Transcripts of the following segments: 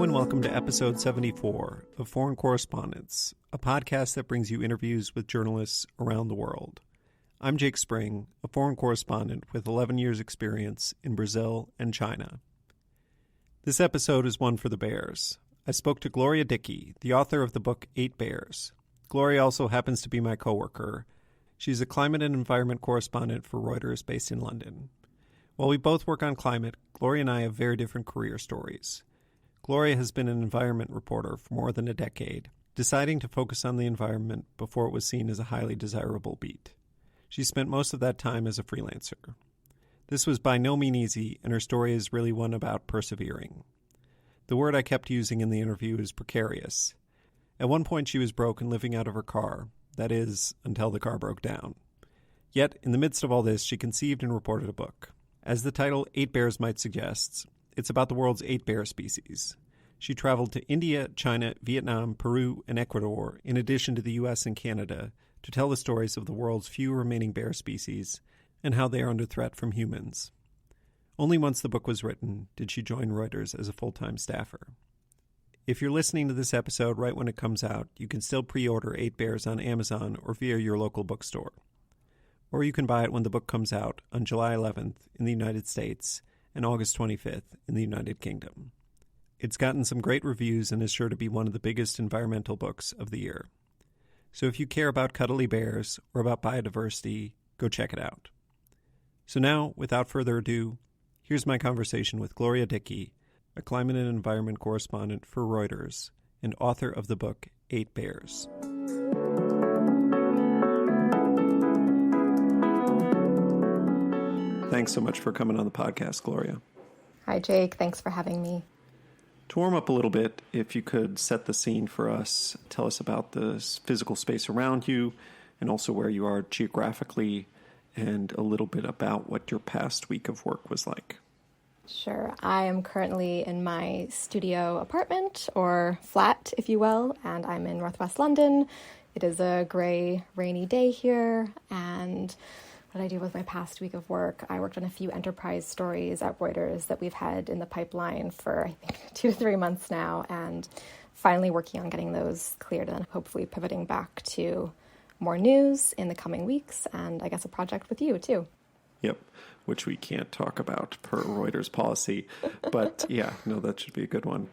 Hello and welcome to episode 74 of Foreign Correspondents, a podcast that brings you interviews with journalists around the world. I'm Jake Spring, a foreign correspondent with 11 years' experience in Brazil and China. This episode is one for the Bears. I spoke to Gloria Dickie, the author of the book 8 Bears. Gloria also happens to be my coworker. She's a climate and environment correspondent for Reuters based in London. While we both work on climate, Gloria and I have very different career stories. Gloria has been an environment reporter for more than a decade, deciding to focus on the environment before it was seen as a highly desirable beat. She spent most of that time as a freelancer. This was by no means easy, and her story is really one about persevering. The word I kept using in the interview is precarious. At one point she was broke and living out of her car, that is, until the car broke down. Yet, in the midst of all this, she conceived and reported a book. As the title 8 Bears might suggest, it's about the world's 8 bear species. She traveled to India, China, Vietnam, Peru, and Ecuador, in addition to the U.S. and Canada, to tell the stories of the world's few remaining bear species and how they are under threat from humans. Only once the book was written did she join Reuters as a full-time staffer. If you're listening to this episode right when it comes out, you can still pre-order 8 Bears on Amazon or via your local bookstore. Or you can buy it when the book comes out on July 11th in the United States and August 25th in the United Kingdom. It's gotten some great reviews and is sure to be one of the biggest environmental books of the year. So if you care about cuddly bears or about biodiversity, go check it out. So now, without further ado, here's my conversation with Gloria Dickie, a climate and environment correspondent for Reuters and author of the book 8 Bears. Thanks so much for coming on the podcast, Gloria. Hi, Jake. Thanks for having me. To warm up a little bit, if you could set the scene for us, tell us about the physical space around you and also where you are geographically and a little bit about what your past week of work was like. Sure. I am currently in my studio apartment, or flat, if you will, and I'm in Northwest London. It is a gray, rainy day here, and what did I do with my past week of work? I worked on a few enterprise stories at Reuters that we've had in the pipeline for, I think, 2 to 3 months now, and finally working on getting those cleared and hopefully pivoting back to more news in the coming weeks, and I guess a project with you, too. Yep, which we can't talk about per Reuters policy, but yeah, no, that should be a good one.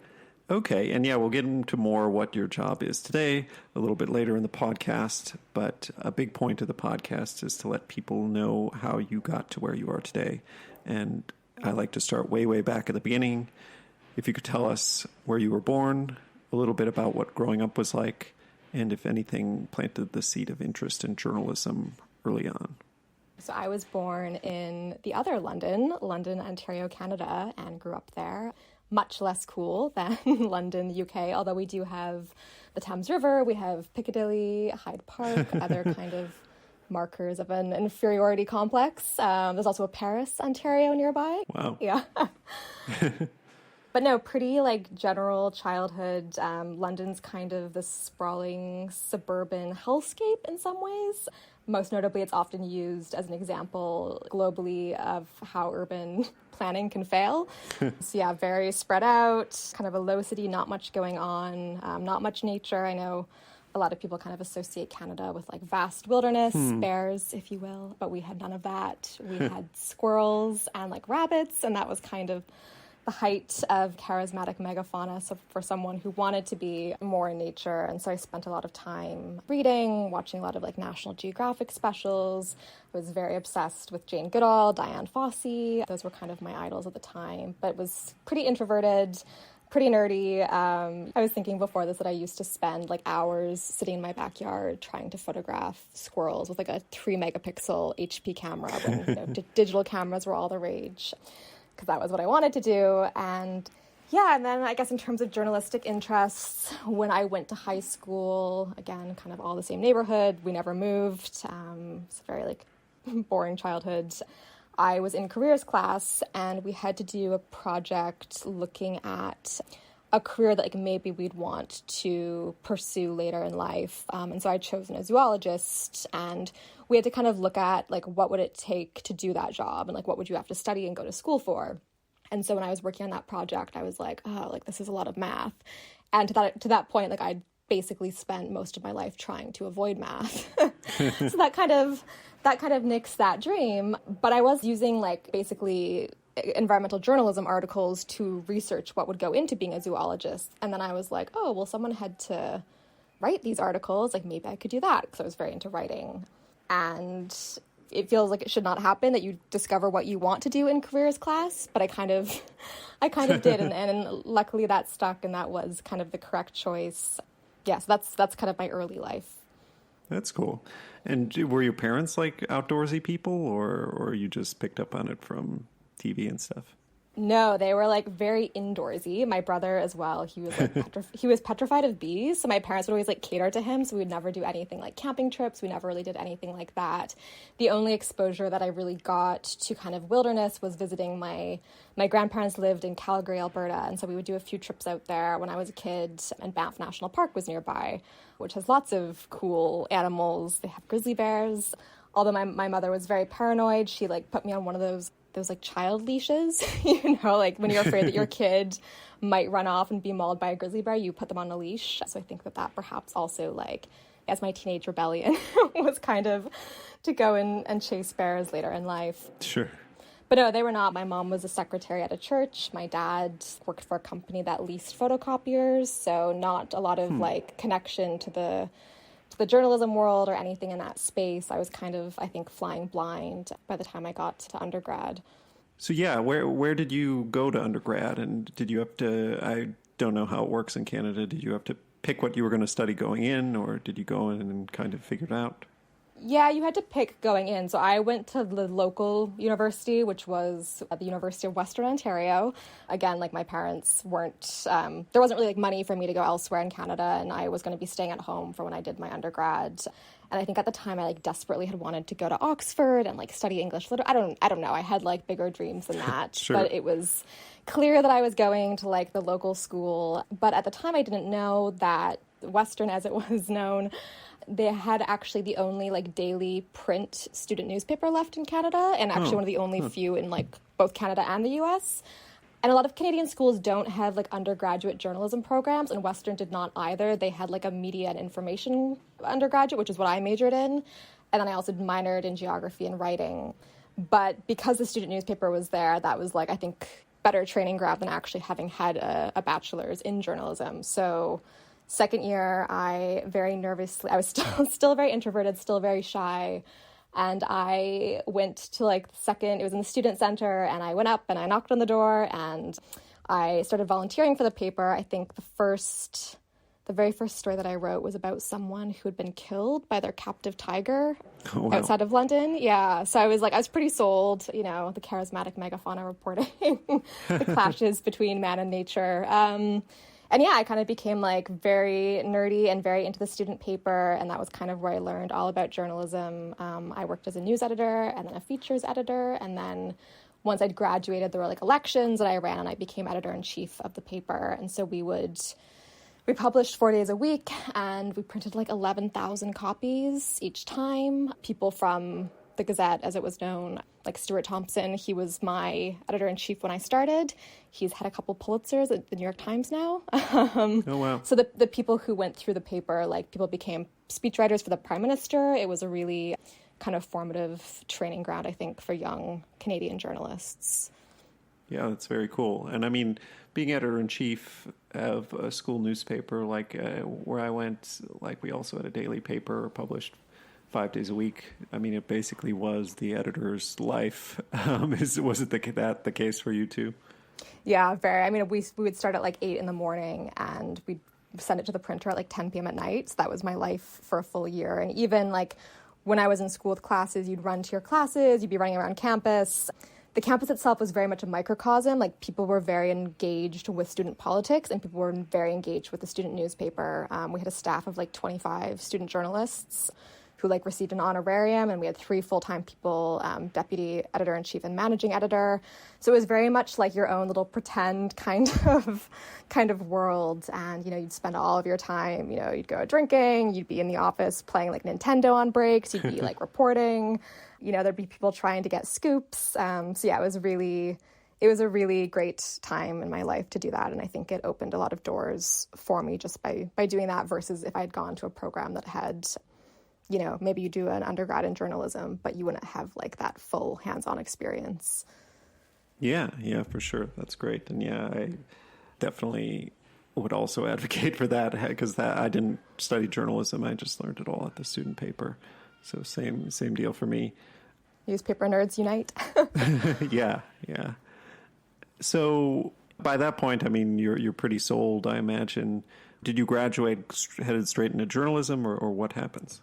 Okay, and yeah, we'll get into more what your job is today a little bit later in the podcast, but a big point of the podcast is to let people know how you got to where you are today. And I like to start way, way back at the beginning. If you could tell us where you were born, a little bit about what growing up was like, and if anything planted the seed of interest in journalism early on. So I was born in the other London, Ontario, Canada, and grew up there. Much less cool than London, UK, although we do have the Thames River, we have Piccadilly, Hyde Park, other kind of markers of an inferiority complex. There's also a Paris, Ontario nearby. Wow. Yeah. But no, pretty general childhood. London's kind of this sprawling suburban hellscape in some ways. Most notably, it's often used as an example globally of how urban planning can fail. So yeah, very spread out, kind of a low city, not much going on, not much nature. I know a lot of people kind of associate Canada with vast wilderness, bears, if you will, but we had none of that. We had squirrels and rabbits, and that was kind of the height of charismatic megafauna, so for someone who wanted to be more in nature. And so I spent a lot of time reading, watching a lot of National Geographic specials. I was very obsessed with Jane Goodall, Diane Fossey. Those were kind of my idols at the time, but was pretty introverted, pretty nerdy. I was thinking before this that I used to spend hours sitting in my backyard trying to photograph squirrels with a 3-megapixel HP camera when digital cameras were all the rage, because that was what I wanted to do. And yeah, and then I guess in terms of journalistic interests, when I went to high school, again, kind of all the same neighborhood, we never moved. It's a very boring childhood. I was in careers class, and we had to do a project looking at a career that maybe we'd want to pursue later in life. And so I'd chosen a zoologist, and we had to kind of look at what would it take to do that job, and what would you have to study and go to school for. And so when I was working on that project, I was like, oh, like this is a lot of math. And to that point, like I'd basically spent most of my life trying to avoid math. So that kind of nixed that dream. But I was using like basically environmental journalism articles to research what would go into being a zoologist. And then I was like, oh, well, someone had to write these articles. Like maybe I could do that, because I was very into writing. And it feels like it should not happen that you discover what you want to do in careers class, but I kind of did, and luckily that stuck, and that was kind of the correct choice. Yeah, so that's kind of my early life. That's cool. And were your parents like outdoorsy people, or you just picked up on it from TV and stuff? No, they were like very indoorsy. My brother as well. He was like he was petrified of bees. So my parents would always like cater to him. So we would never do anything like camping trips. We never really did anything like that. The only exposure that I really got to kind of wilderness was visiting my grandparents lived in Calgary, Alberta. And so we would do a few trips out there when I was a kid. And Banff National Park was nearby, which has lots of cool animals. They have grizzly bears. Although my mother was very paranoid, she like put me on one of those like child leashes, like when you're afraid that your kid might run off and be mauled by a grizzly bear, you put them on a leash. So I think that perhaps also like as my teenage rebellion was kind of to go and chase bears later in life. Sure. But no, they were not. My mom was a secretary at a church. My dad worked for a company that leased photocopiers. So not a lot of like connection to the journalism world or anything in that space. I was kind of, I think, flying blind by the time I got to undergrad. So yeah, where did you go to undergrad? And did you have to, I don't know how it works in Canada, did you have to pick what you were going to study going in, or did you go in and kind of figure it out? Yeah, you had to pick going in. So I went to the local university, which was at the University of Western Ontario. Again, like my parents weren't, there wasn't really like money for me to go elsewhere in Canada, and I was going to be staying at home for when I did my undergrad. And I think at the time I like desperately had wanted to go to Oxford and like study English literature. I don't know. I had like bigger dreams than that. Sure. But it was clear that I was going to like the local school. But at the time I didn't know that Western, as it was known, they had actually the only like daily print student newspaper left in Canada, and actually one of the only few in like both Canada and the US. And a lot of Canadian schools don't have like undergraduate journalism programs, and Western did not either. They had like a media and information undergraduate, which is what I majored in. And then I also minored in geography and writing. But because the student newspaper was there, that was like, I think, better training ground than actually having had a bachelor's in journalism. So second year, I very nervously, I was still very introverted, still very shy. And I went to like it was in the student center, and I went up and I knocked on the door and I started volunteering for the paper. I think the very first story that I wrote was about someone who had been killed by their captive tiger outside of London. Yeah. So I was pretty sold, the charismatic megafauna reporting, the clashes between man and nature. And yeah, I kind of became like very nerdy and very into the student paper, and that was kind of where I learned all about journalism. I worked as a news editor and then a features editor, and then once I'd graduated, there were like elections that I ran, and I became editor-in-chief of the paper. And so we published 4 days a week, and we printed like 11,000 copies each time. People from the Gazette, as it was known, like Stuart Thompson, he was my editor-in-chief when I started. He's had a couple Pulitzers at the New York Times now. Oh, wow. So the people who went through the paper, like people became speechwriters for the Prime Minister. It was a really kind of formative training ground, I think, for young Canadian journalists. Yeah, that's very cool. And I mean, being editor-in-chief of a school newspaper, like where I went, like we also had a daily paper published 5 days a week. I mean, it basically was the editor's life. Was it the case for you too? Yeah, very. I mean, we would start at like 8 a.m. and we'd send it to the printer at like 10 p.m. at night. So that was my life for a full year. And even like when I was in school with classes, you'd run to your classes, you'd be running around campus. The campus itself was very much a microcosm. Like people were very engaged with student politics, and people were very engaged with the student newspaper. We had a staff of like 25 student journalists who like received an honorarium, and we had 3 full-time people, deputy editor-in-chief and managing editor. So it was very much like your own little pretend kind of world. And, you'd spend all of your time, you'd go drinking, you'd be in the office playing like Nintendo on breaks, you'd be like reporting, there'd be people trying to get scoops. So yeah, it it was a really great time in my life to do that. And I think it opened a lot of doors for me just by doing that versus if I had gone to a program that had, maybe you do an undergrad in journalism, but you wouldn't have like that full hands-on experience. Yeah, for sure. That's great. And yeah, I definitely would also advocate for that because I didn't study journalism. I just learned it all at the student paper. So same deal for me. Newspaper nerds unite. Yeah. So by that point, I mean, you're pretty sold, I imagine. Did you graduate headed straight into journalism or what happens?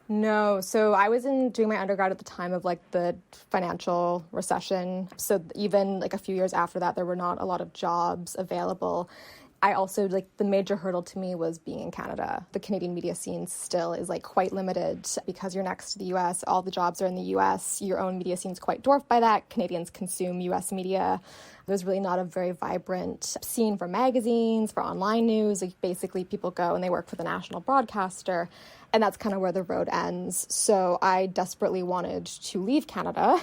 No. So I was doing my undergrad at the time of like the financial recession. So even like a few years after that, there were not a lot of jobs available. I also, like, the major hurdle to me was being in Canada. The Canadian media scene still is, like, quite limited because you're next to the U.S. All the jobs are in the U.S. Your own media scene is quite dwarfed by that. Canadians consume U.S. media. There's really not a very vibrant scene for magazines, for online news. Like, basically, people go and they work for the national broadcaster, and that's kind of where the road ends. So I desperately wanted to leave Canada.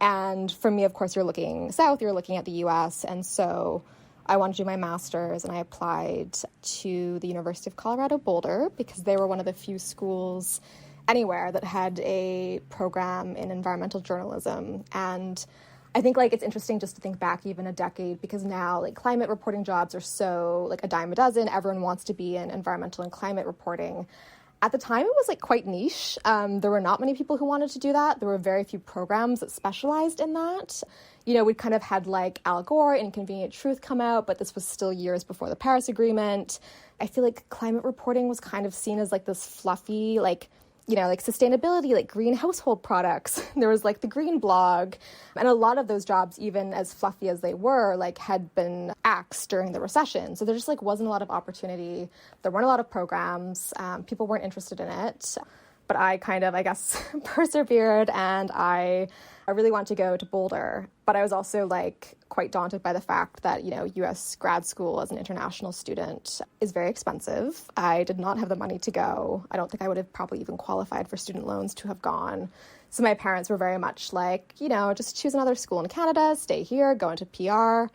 And for me, of course, you're looking south, you're looking at the U.S., and so I wanted to do my master's, and I applied to the University of Colorado Boulder because they were one of the few schools anywhere that had a program in environmental journalism. And I think, like, it's interesting just to think back even a decade because now, like, climate reporting jobs are so, like, a dime a dozen. Everyone wants to be in environmental and climate reporting. At the time, it was, like, quite niche. There were not many people who wanted to do that. There were very few programs that specialized in that. We kind of had, like, Al Gore, Inconvenient Truth come out, but this was still years before the Paris Agreement. I feel like climate reporting was kind of seen as, like, this fluffy, like sustainability, like green household products. There was, like, the green blog. And a lot of those jobs, even as fluffy as they were, like, had been axed during the recession. So there just, like, wasn't a lot of opportunity. There weren't a lot of programs. People weren't interested in it. But I kind of, I guess, persevered, and I really wanted to go to Boulder. But I was also, like, quite daunted by the fact that, U.S. grad school as an international student is very expensive. I did not have the money to go. I don't think I would have probably even qualified for student loans to have gone. So my parents were very much like, just choose another school in Canada, stay here, go into PR.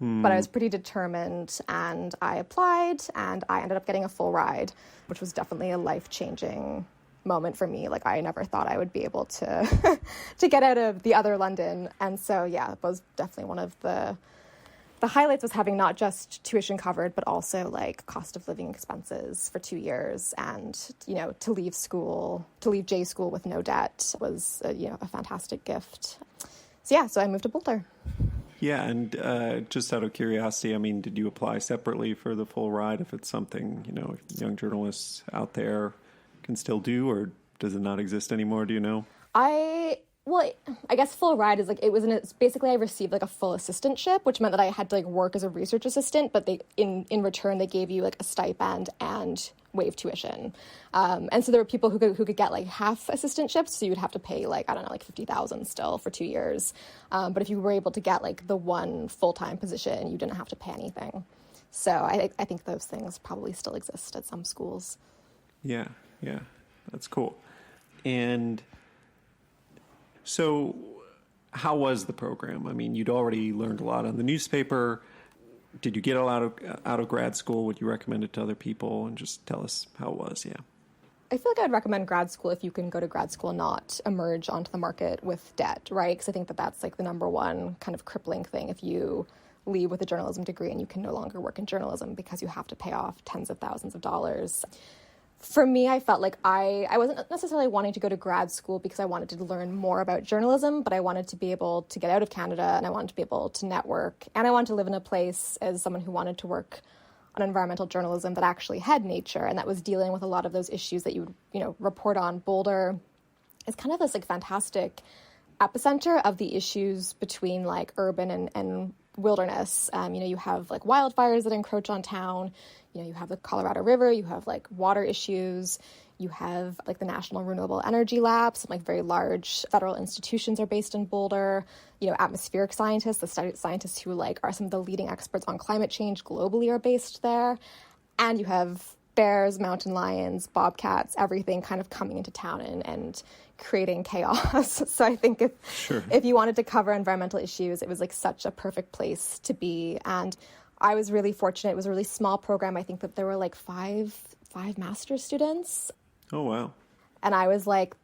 But I was pretty determined, and I applied, and I ended up getting a full ride, which was definitely a life-changing moment for me. Like, I never thought I would be able to to get out of the other London. And so, yeah, it was definitely one of the highlights was having not just tuition covered, but also, like, cost of living expenses for 2 years. And, to leave J school with no debt was, a fantastic gift. So, yeah, so I moved to Boulder. Yeah, and just out of curiosity, I mean, did you apply separately for the full ride if it's something, young journalists out there can still do, or does it not exist anymore? Do you know? I guess full ride is like, it's basically I received like a full assistantship, which meant that I had to like work as a research assistant, but they in return they gave you like a stipend and waived tuition. And so there were people who could get like half assistantships, so you'd have to pay like, I don't know, like $50,000 still for 2 years. But if you were able to get like the one full-time position, you didn't have to pay anything. So I think those things probably still exist at some schools. Yeah, that's cool. And so how was the program? I mean, you'd already learned a lot on the newspaper. Did you get a lot out of grad school? Would you recommend it to other people? And just tell us how it was, yeah. I feel like I'd recommend grad school if you can go to grad school and not emerge onto the market with debt, right? Because I think that's like the number one kind of crippling thing if you leave with a journalism degree and you can no longer work in journalism because you have to pay off tens of thousands of dollars. For me, I felt like I wasn't necessarily wanting to go to grad school because I wanted to learn more about journalism, but I wanted to be able to get out of Canada and I wanted to be able to network. And I wanted to live in a place as someone who wanted to work on environmental journalism that actually had nature and that was dealing with a lot of those issues that you would, report on. Boulder is kind of this like fantastic epicenter of the issues between like urban and wilderness. You have like wildfires that encroach on town. You have the Colorado River, you have like water issues, you have like the National Renewable Energy Lab, some like very large federal institutions are based in Boulder, atmospheric scientists, the scientists who like are some of the leading experts on climate change globally are based there. And you have bears, mountain lions, bobcats, everything kind of coming into town and creating chaos. So I think if you wanted to cover environmental issues, it was like such a perfect place to be. And I was really fortunate. It was a really small program. I think that there were like five master's students. Oh, wow. And I was like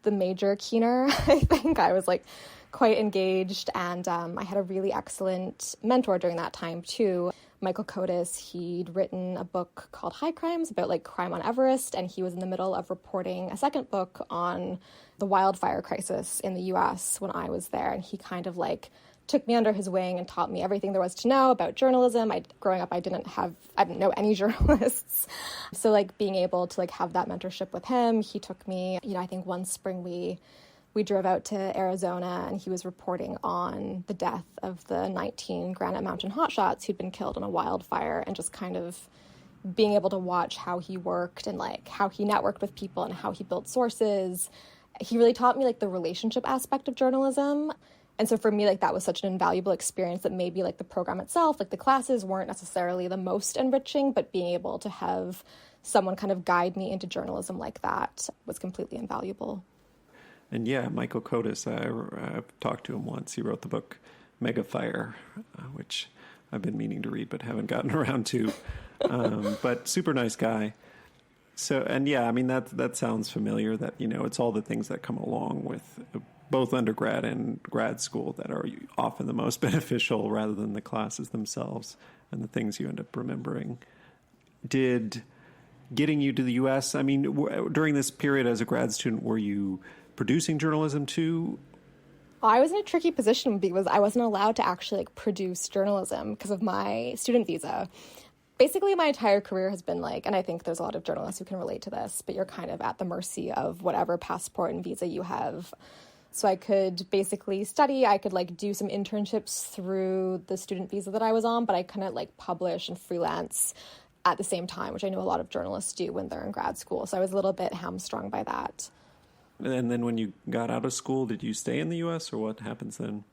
the major keener. I think I was like quite engaged. And I had a really excellent mentor during that time too. Michael Kotis, he'd written a book called High Crimes about like crime on Everest, and he was in the middle of reporting a second book on the wildfire crisis in the US when I was there, and he kind of like took me under his wing and taught me everything there was to know about journalism. Growing up, I didn't know any journalists. So like being able to like have that mentorship with him, he took me, I think one spring we drove out to Arizona, and he was reporting on the death of the 19 Granite Mountain hotshots who'd been killed in a wildfire, and just kind of being able to watch how he worked and like how he networked with people and how he built sources. He really taught me like the relationship aspect of journalism. And so for me, like that was such an invaluable experience that maybe like the program itself, like the classes weren't necessarily the most enriching, but being able to have someone kind of guide me into journalism like that was completely invaluable. And yeah, Michael Kotis, I've talked to him once. He wrote the book Mega Fire, which I've been meaning to read but haven't gotten around to. But super nice guy. So, and yeah, I mean, that sounds familiar, that, it's all the things that come along with both undergrad and grad school that are often the most beneficial rather than the classes themselves and the things you end up remembering. Did getting you to the U.S., I mean, during this period as a grad student, were you producing journalism too? I was in a tricky position because I wasn't allowed to actually like produce journalism because of my student visa. Basically, my entire career has been like, and I think there's a lot of journalists who can relate to this, but you're kind of at the mercy of whatever passport and visa you have. So I could basically study, I could like do some internships through the student visa that I was on, but I couldn't like publish and freelance at the same time, which I know a lot of journalists do when they're in grad school. So I was a little bit hamstrung by that. And then when you got out of school, did you stay in the U.S. or what happens then?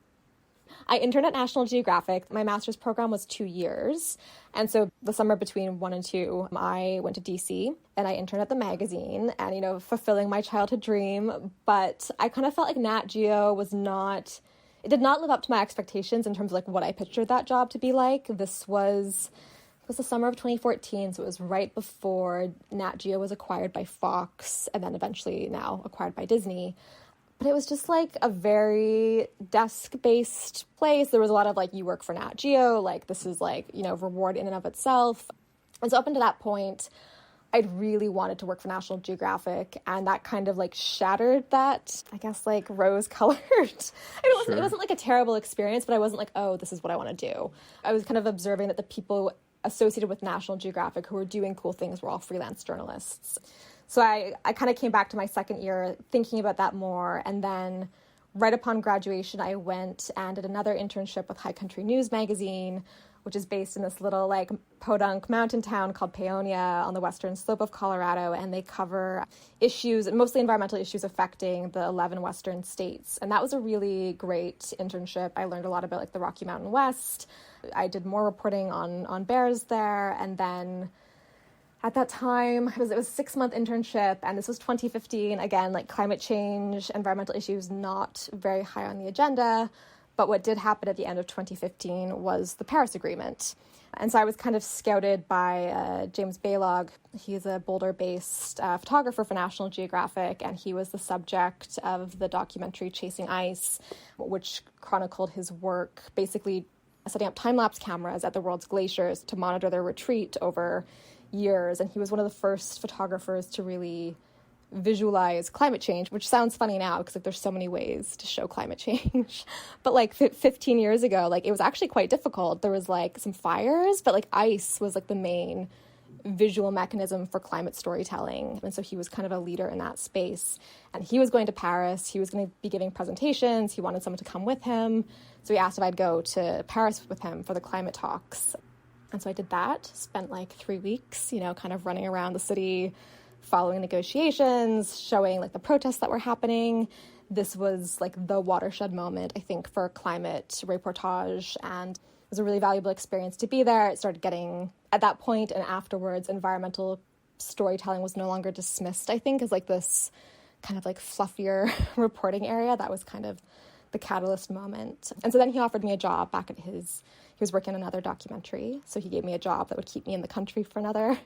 I interned at National Geographic. My master's program was 2 years. And so the summer between 1 and 2, I went to DC and I interned at the magazine and, fulfilling my childhood dream. But I kind of felt like Nat Geo it did not live up to my expectations in terms of like what I pictured that job to be like. It was the summer of 2014, so it was right before Nat Geo was acquired by Fox and then eventually now acquired by Disney. But it was just like a very desk-based place. There was a lot of like, you work for Nat Geo, like this is like, reward in and of itself. And so up until that point, I'd really wanted to work for National Geographic, and that kind of like shattered that, I guess, like rose-colored. It wasn't like a terrible experience, but I wasn't like, oh, this is what I want to do. I was kind of observing that the people associated with National Geographic who were doing cool things were all freelance journalists. So I kind of came back to my second year thinking about that more. And then right upon graduation, I went and did another internship with High Country News magazine, which is based in this little like podunk mountain town called Paonia on the western slope of Colorado. And they cover issues, mostly environmental issues affecting the 11 western states. And that was a really great internship. I learned a lot about like the Rocky Mountain West. I did more reporting on bears there. And then at that time, it was a 6-month internship, and this was 2015. Again, like climate change, environmental issues, not very high on the agenda. But what did happen at the end of 2015 was the Paris Agreement. And so I was kind of scouted by James Baylog. He's a Boulder-based photographer for National Geographic, and he was the subject of the documentary Chasing Ice, which chronicled his work basically setting up time-lapse cameras at the world's glaciers to monitor their retreat over years. And he was one of the first photographers to really visualize climate change, which sounds funny now because like there's so many ways to show climate change. But like 15 years ago, like it was actually quite difficult. There was like some fires, but like ice was like the main visual mechanism for climate storytelling. And so he was kind of a leader in that space. And he was going to Paris. He was going to be giving presentations. He wanted someone to come with him. So he asked if I'd go to Paris with him for the climate talks. And so I did that, spent like 3 weeks, kind of running around the city, following negotiations, showing like the protests that were happening. This was like the watershed moment, I think, for climate reportage, and it was a really valuable experience to be there. It started getting, at that point and afterwards, environmental storytelling was no longer dismissed, I think, as like this kind of like fluffier reporting area. That was kind of the catalyst moment. And so then he offered me a job back at he was working on another documentary. So he gave me a job that would keep me in the country for another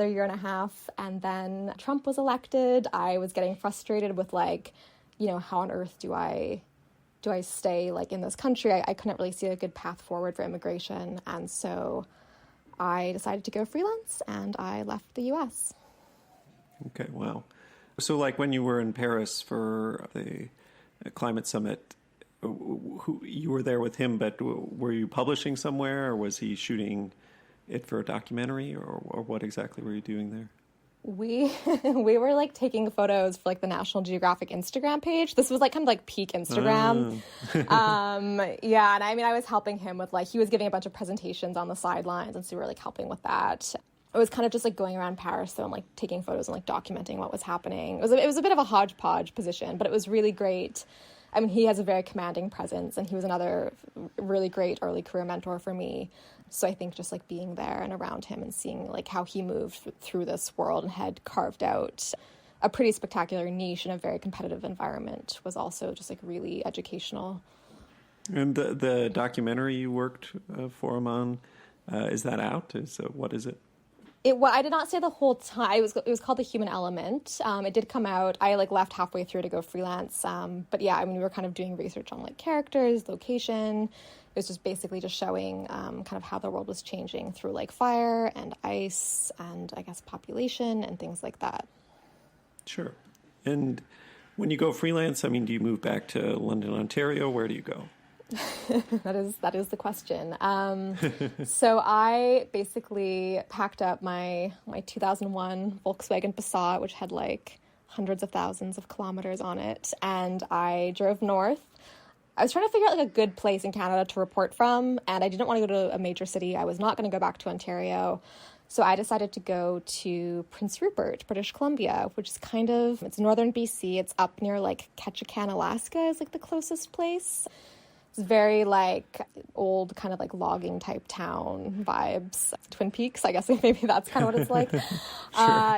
year and a half. And then Trump was elected. I was getting frustrated with like, you know, how on earth do I stay like in this country? I couldn't really see a good path forward for immigration. And so I decided to go freelance and I left the US. Okay, wow. So like when you were in Paris for the climate summit, you were there with him, but were you publishing somewhere, or was he shooting it for a documentary, or what exactly were you doing there? We were like taking photos for like the National Geographic Instagram page. This was like kind of like peak Instagram. Yeah, and I mean I was helping him with like, he was giving a bunch of presentations on the sidelines, and so we were like helping with that. It was kind of just like going around Paris though and like taking photos and like documenting what was happening. It was a bit of a hodgepodge position, but it was really great. I mean, he has a very commanding presence, and he was another really great early career mentor for me. So I think just like being there and around him and seeing like how he moved through this world and had carved out a pretty spectacular niche in a very competitive environment was also just like really educational. And the documentary you worked for him on, is that out? What is it? I did not stay the whole time. It was called The Human Element. It did come out. I like left halfway through to go freelance. But yeah, I mean, we were kind of doing research on like characters, location. It was just basically just showing kind of how the world was changing through like fire and ice and I guess population and things like that. Sure. And when you go freelance, I mean, do you move back to London, Ontario? Where do you go? That is the question. So I basically packed up my 2001 Volkswagen Passat, which had like hundreds of thousands of kilometers on it, and I drove north. I was trying to figure out like a good place in Canada to report from, and I didn't want to go to a major city. I was not going to go back to Ontario. So I decided to go to Prince Rupert, British Columbia, which is it's northern BC. It's up near like Ketchikan, Alaska is like the closest place. It's very like old kind of like logging type town vibes. Twin Peaks, I guess maybe that's kind of what it's like. Sure.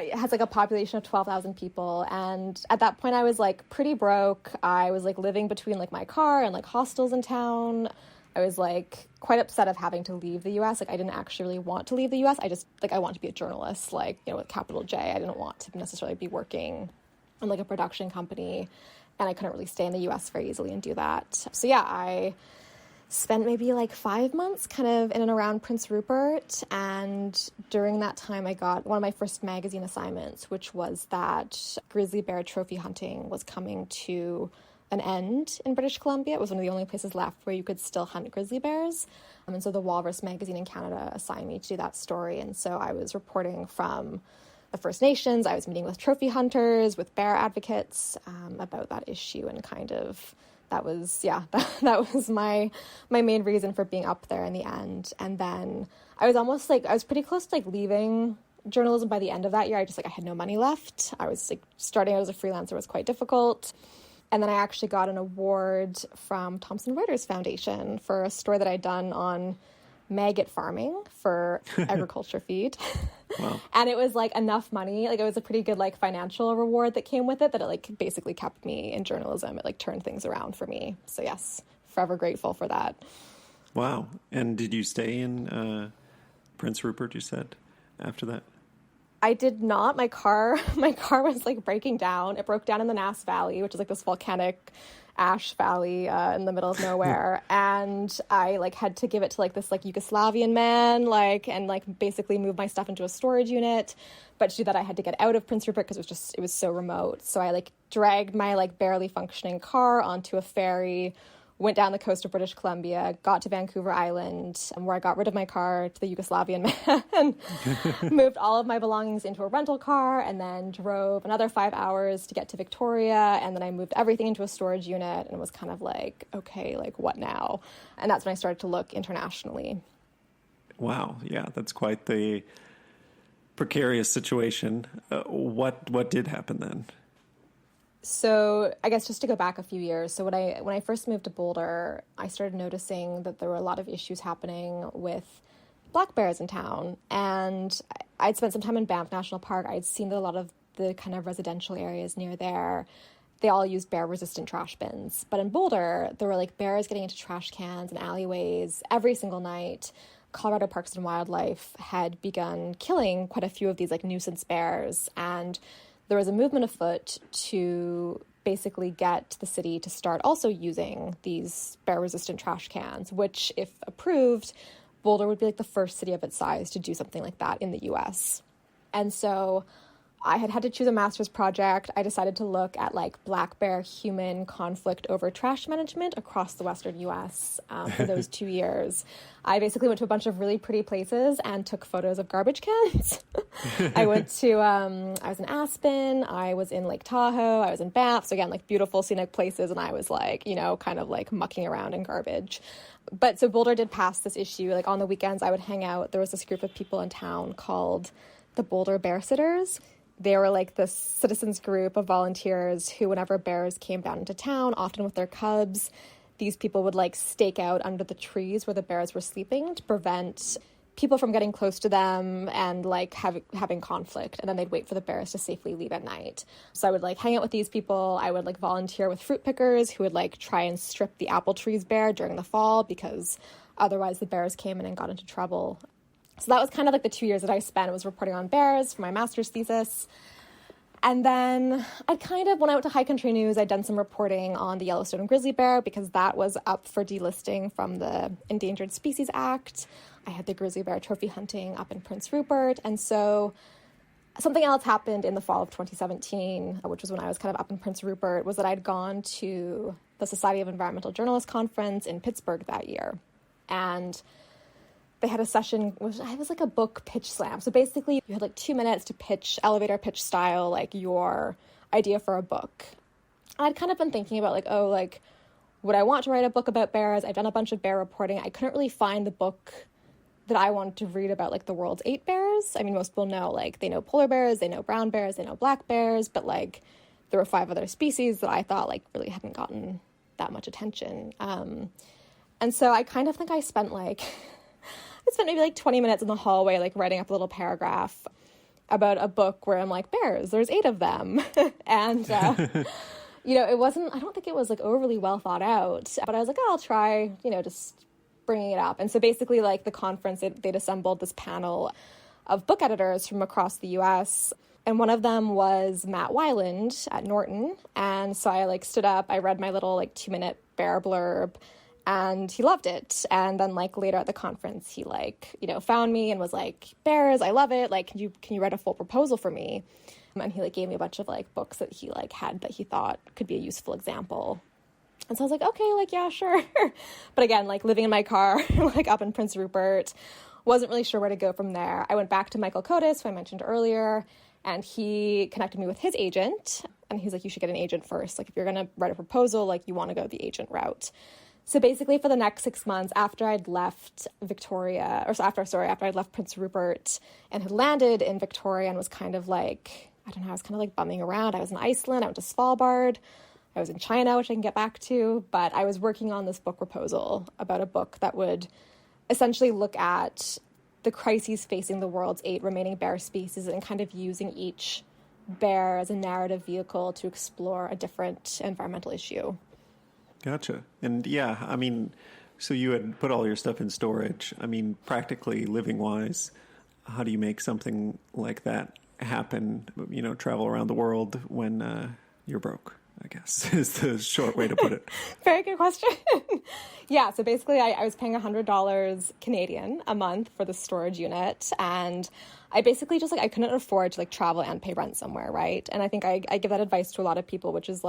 It has like a population of 12,000 people. And at that point I was like pretty broke. I was like living between like my car and like hostels in town. I was like quite upset of having to leave the US. Like I didn't actually really want to leave the US. I just like, I wanted to be a journalist, like, you know, with capital J. I didn't want to necessarily be working on like a production company. And I couldn't really stay in the US very easily and do that. So yeah, I spent maybe like 5 months kind of in and around Prince Rupert. And during that time, I got one of my first magazine assignments, which was that grizzly bear trophy hunting was coming to an end in British Columbia. It was one of the only places left where you could still hunt grizzly bears. And so the Walrus magazine in Canada assigned me to do that story. And so I was reporting from the First Nations. I was meeting with trophy hunters, with bear advocates about that issue, and kind of that was my main reason for being up there in the end. And then I was pretty close to like leaving journalism by the end of that year. I had no money left. I was like starting out as a freelancer was quite difficult. And then I actually got an award from Thomson Reuters Foundation for a story that I'd done on maggot farming for agriculture feed. Wow. And it was like enough money, like it was a pretty good like financial reward that came with it, that it like basically kept me in journalism. It like turned things around for me. So yes, forever grateful for that. Wow. And did you stay in Prince Rupert, you said, after that? I did not. My car was like breaking down. It broke down in the Nass Valley, which is like this volcanic ash valley in the middle of nowhere. And I like had to give it to like this like Yugoslavian man, and basically move my stuff into a storage unit. But to do that, I had to get out of Prince Rupert because it was so remote. So I like dragged my like barely functioning car onto a ferry, went down the coast of British Columbia, got to Vancouver Island, where I got rid of my car to the Yugoslavian man, moved all of my belongings into a rental car, and then drove another 5 hours to get to Victoria. And then I moved everything into a storage unit and was kind of like, okay, like what now? And that's when I started to look internationally. Wow. Yeah, that's quite the precarious situation. What did happen then? So I guess just to go back a few years. So when I first moved to Boulder, I started noticing that there were a lot of issues happening with black bears in town. And I'd spent some time in Banff National Park. I'd seen that a lot of the kind of residential areas near there, they all used bear-resistant trash bins. But in Boulder, there were like bears getting into trash cans and alleyways every single night. Colorado Parks and Wildlife had begun killing quite a few of these like nuisance bears, and there was a movement afoot to basically get the city to start also using these bear-resistant trash cans, which, if approved, Boulder would be like the first city of its size to do something like that in the US. And so I had to choose a master's project. I decided to look at like black bear human conflict over trash management across the Western US for those 2 years. I basically went to a bunch of really pretty places and took photos of garbage cans. I went to, I was in Aspen, I was in Lake Tahoe, I was in Banff. So again, like beautiful scenic places. And I was like, you know, kind of like mucking around in garbage. But so Boulder did pass this issue. Like on the weekends I would hang out. There was this group of people in town called the Boulder Bear Sitters. They were like this citizens group of volunteers who, whenever bears came down into town, often with their cubs, these people would like stake out under the trees where the bears were sleeping to prevent people from getting close to them and like having conflict. And then they'd wait for the bears to safely leave at night. So I would like hang out with these people. I would like volunteer with fruit pickers who would like try and strip the apple trees bare during the fall because otherwise the bears came in and got into trouble. So that was kind of like the 2 years that I spent was reporting on bears for my master's thesis. And then when I went to High Country News, I'd done some reporting on the Yellowstone grizzly bear because that was up for delisting from the Endangered Species Act. I had the grizzly bear trophy hunting up in Prince Rupert. And so something else happened in the fall of 2017, which was when I was kind of up in Prince Rupert, was that I'd gone to the Society of Environmental Journalists conference in Pittsburgh that year. And they had a session, it was like a book pitch slam. So basically you had like 2 minutes to pitch, elevator pitch style, like your idea for a book. I'd kind of been thinking about like, oh, like, would I want to write a book about bears? I've done a bunch of bear reporting. I couldn't really find the book that I wanted to read about like the world's 8 bears. I mean, most people know, like, they know polar bears, they know brown bears, they know black bears, but like there were 5 other species that I thought like really hadn't gotten that much attention. And so I kind of think I spent maybe like 20 minutes in the hallway, like writing up a little paragraph about a book where I'm like, bears, there's 8 of them. And, you know, I don't think it was like overly well thought out, but I was like, oh, I'll try, you know, just bringing it up. And so basically like the conference, they'd assembled this panel of book editors from across the US. And one of them was Matt Weiland at Norton. And so I like stood up, I read my little like 2-minute bear blurb, and he loved it. And then like later at the conference, he like, you know, found me and was like, bears, I love it. Like, can you write a full proposal for me? And he like gave me a bunch of like books that he like had that he thought could be a useful example. And so I was like, okay, like, yeah, sure. But again, like living in my car, like up in Prince Rupert, wasn't really sure where to go from there. I went back to Michael Kotis, who I mentioned earlier, and he connected me with his agent. And he's like, you should get an agent first. Like, if you're going to write a proposal, like, you want to go the agent route. So basically for the next 6 months after I'd left after I'd left Prince Rupert and had landed in Victoria and was kind of like, I was kind of like bumming around. I was in Iceland, I went to Svalbard, I was in China, which I can get back to, but I was working on this book proposal about a book that would essentially look at the crises facing the world's 8 remaining bear species and kind of using each bear as a narrative vehicle to explore a different environmental issue. Gotcha. And yeah, I mean, so you had put all your stuff in storage. I mean, practically living-wise, how do you make something like that happen, you know, travel around the world when you're broke, I guess, is the short way to put it. Very good question. Yeah, so basically I was paying $100 Canadian a month for the storage unit, and I basically just I couldn't afford to travel and pay rent somewhere, right? And I think I give that advice to a lot of people, which is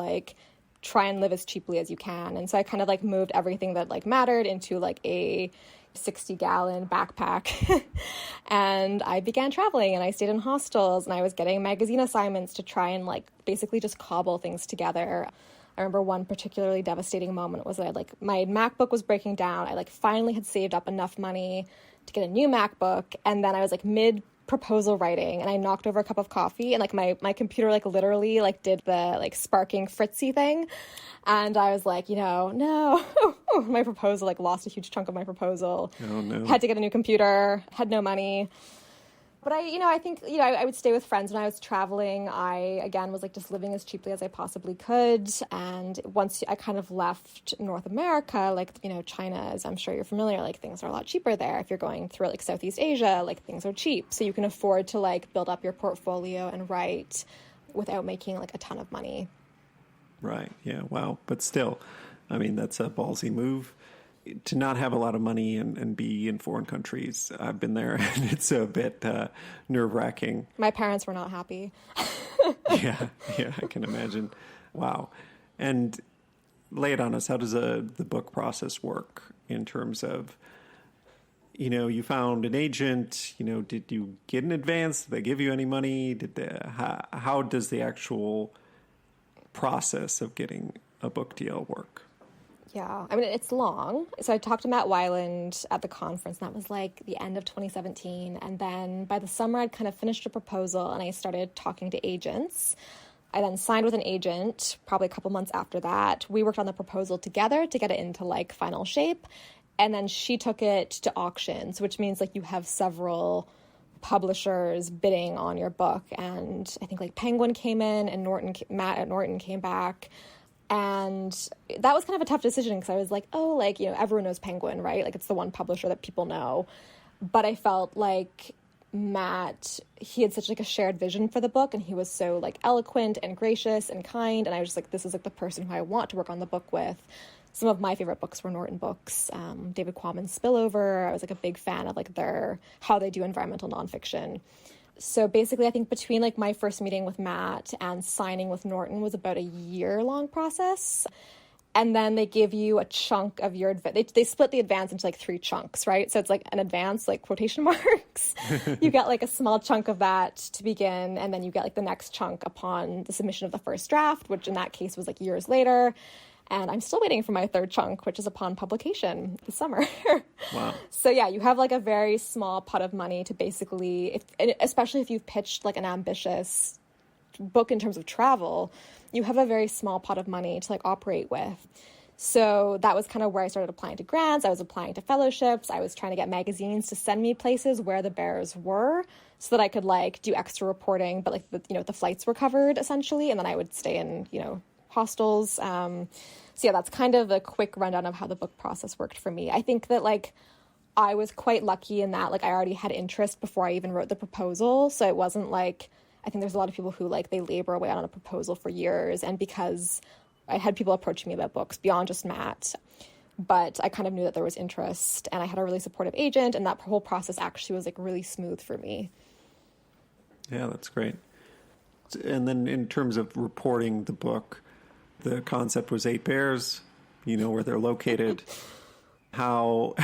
try and live as cheaply as you can. And so I kind of moved everything that mattered into a 60-gallon backpack. And I began traveling, and I stayed in hostels, and I was getting magazine assignments to try and basically just cobble things together. I remember one particularly devastating moment was that my MacBook was breaking down. I finally had saved up enough money to get a new MacBook, and then I was mid proposal writing, and I knocked over a cup of coffee, and my computer literally did the sparking fritzy thing, and I was no. My proposal lost a huge chunk of my proposal. Oh no. Had to get a new computer, had no money. But I think, I would stay with friends when I was traveling. I, again, was like just living as cheaply as I possibly could. And once I kind of left North America, like, China, as I'm sure you're familiar, like things are a lot cheaper there. If you're going through like Southeast Asia, like things are cheap. So you can afford to like build up your portfolio and write without making like a ton of money. Right. Yeah. Wow. But still, I mean, that's a ballsy move. To not have a lot of money and be in foreign countries. I've been there, and it's a bit nerve-wracking. My parents were not happy. Yeah, I can imagine. Wow. And lay it on us. How does the book process work in terms of, you found an agent, did you get an advance? Did they give you any money? How does the actual process of getting a book deal work? Yeah, I mean, it's long. So I talked to Matt Weiland at the conference, and that was like the end of 2017. And then by the summer, I'd kind of finished a proposal, and I started talking to agents. I then signed with an agent probably a couple months after that. We worked on the proposal together to get it into like final shape. And then she took it to auctions, which means like you have several publishers bidding on your book. And I think like Penguin came in, and Matt at Norton came back. And that was kind of a tough decision because I was like, everyone knows Penguin, right? Like it's the one publisher that people know. But I felt like Matt, he had such like a shared vision for the book, and he was so like eloquent and gracious and kind. And I was just like, this is like the person who I want to work on the book with. Some of my favorite books were Norton books. David Quammen's Spillover. I was like a big fan of like how they do environmental nonfiction. So basically, I think between like my first meeting with Matt and signing with Norton was about a year-long process. And then they give you a chunk of your they split the advance into like 3 chunks, right? So it's like an advance, like quotation marks. You get like a small chunk of that to begin, and then you get like the next chunk upon the submission of the first draft, which in that case was like years later. And I'm still waiting for my 3rd chunk, which is upon publication this summer. Wow. So yeah, you have like a very small pot of money to basically, especially if you've pitched like an ambitious book in terms of travel, you have a very small pot of money to like operate with. So that was kind of where I started applying to grants. I was applying to fellowships. I was trying to get magazines to send me places where the bears were so that I could like do extra reporting, but like the flights were covered essentially. And then I would stay in, hostels. So yeah, that's kind of a quick rundown of how the book process worked for me. I think that like I was quite lucky in that like I already had interest before I even wrote the proposal. So it wasn't like, I think there's a lot of people who like they labor away on a proposal for years. And because I had people approaching me about books beyond just Matt, but I kind of knew that there was interest, and I had a really supportive agent, and that whole process actually was like really smooth for me. Yeah, that's great. And then in terms of reporting the book, the concept was 8 bears, where they're located. How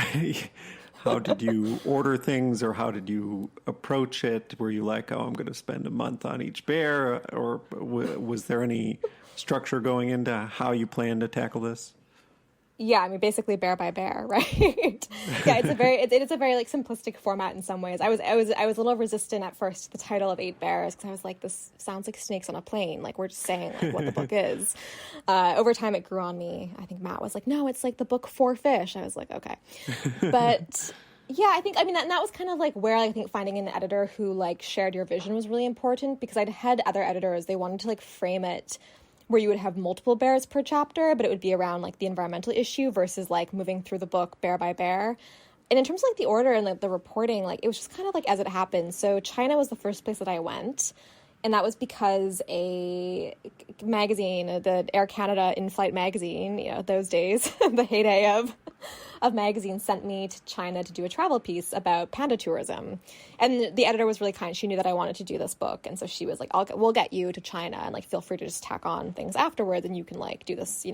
did you order things, or how did you approach it? Were you like, I'm going to spend a month on each bear, or was there any structure going into how you plan to tackle this? Yeah, I mean, basically bear by bear, right? Yeah, it is a very like simplistic format in some ways. I was a little resistant at first to the title of 8 bears because I was like, this sounds like snakes on a plane. Like we're just saying like what the book is. Over time, it grew on me. I think Matt was like, no, it's like the book 4 fish. I was like, okay, but. Yeah, that was kind of like where I think finding an editor who like shared your vision was really important, because I'd had other editors, they wanted to like frame it where you would have multiple bears per chapter, but it would be around like the environmental issue versus like moving through the book bear by bear. And in terms of like the order and like the reporting, like it was just kind of like as it happened. So China was the first place that I went. And that was because a magazine, the Air Canada in-flight magazine, those days, the heyday of magazines, sent me to China to do a travel piece about panda tourism. And the editor was really kind. She knew that I wanted to do this book. And so she was like, we'll get you to China, and like feel free to just tack on things afterwards, and you can like do this,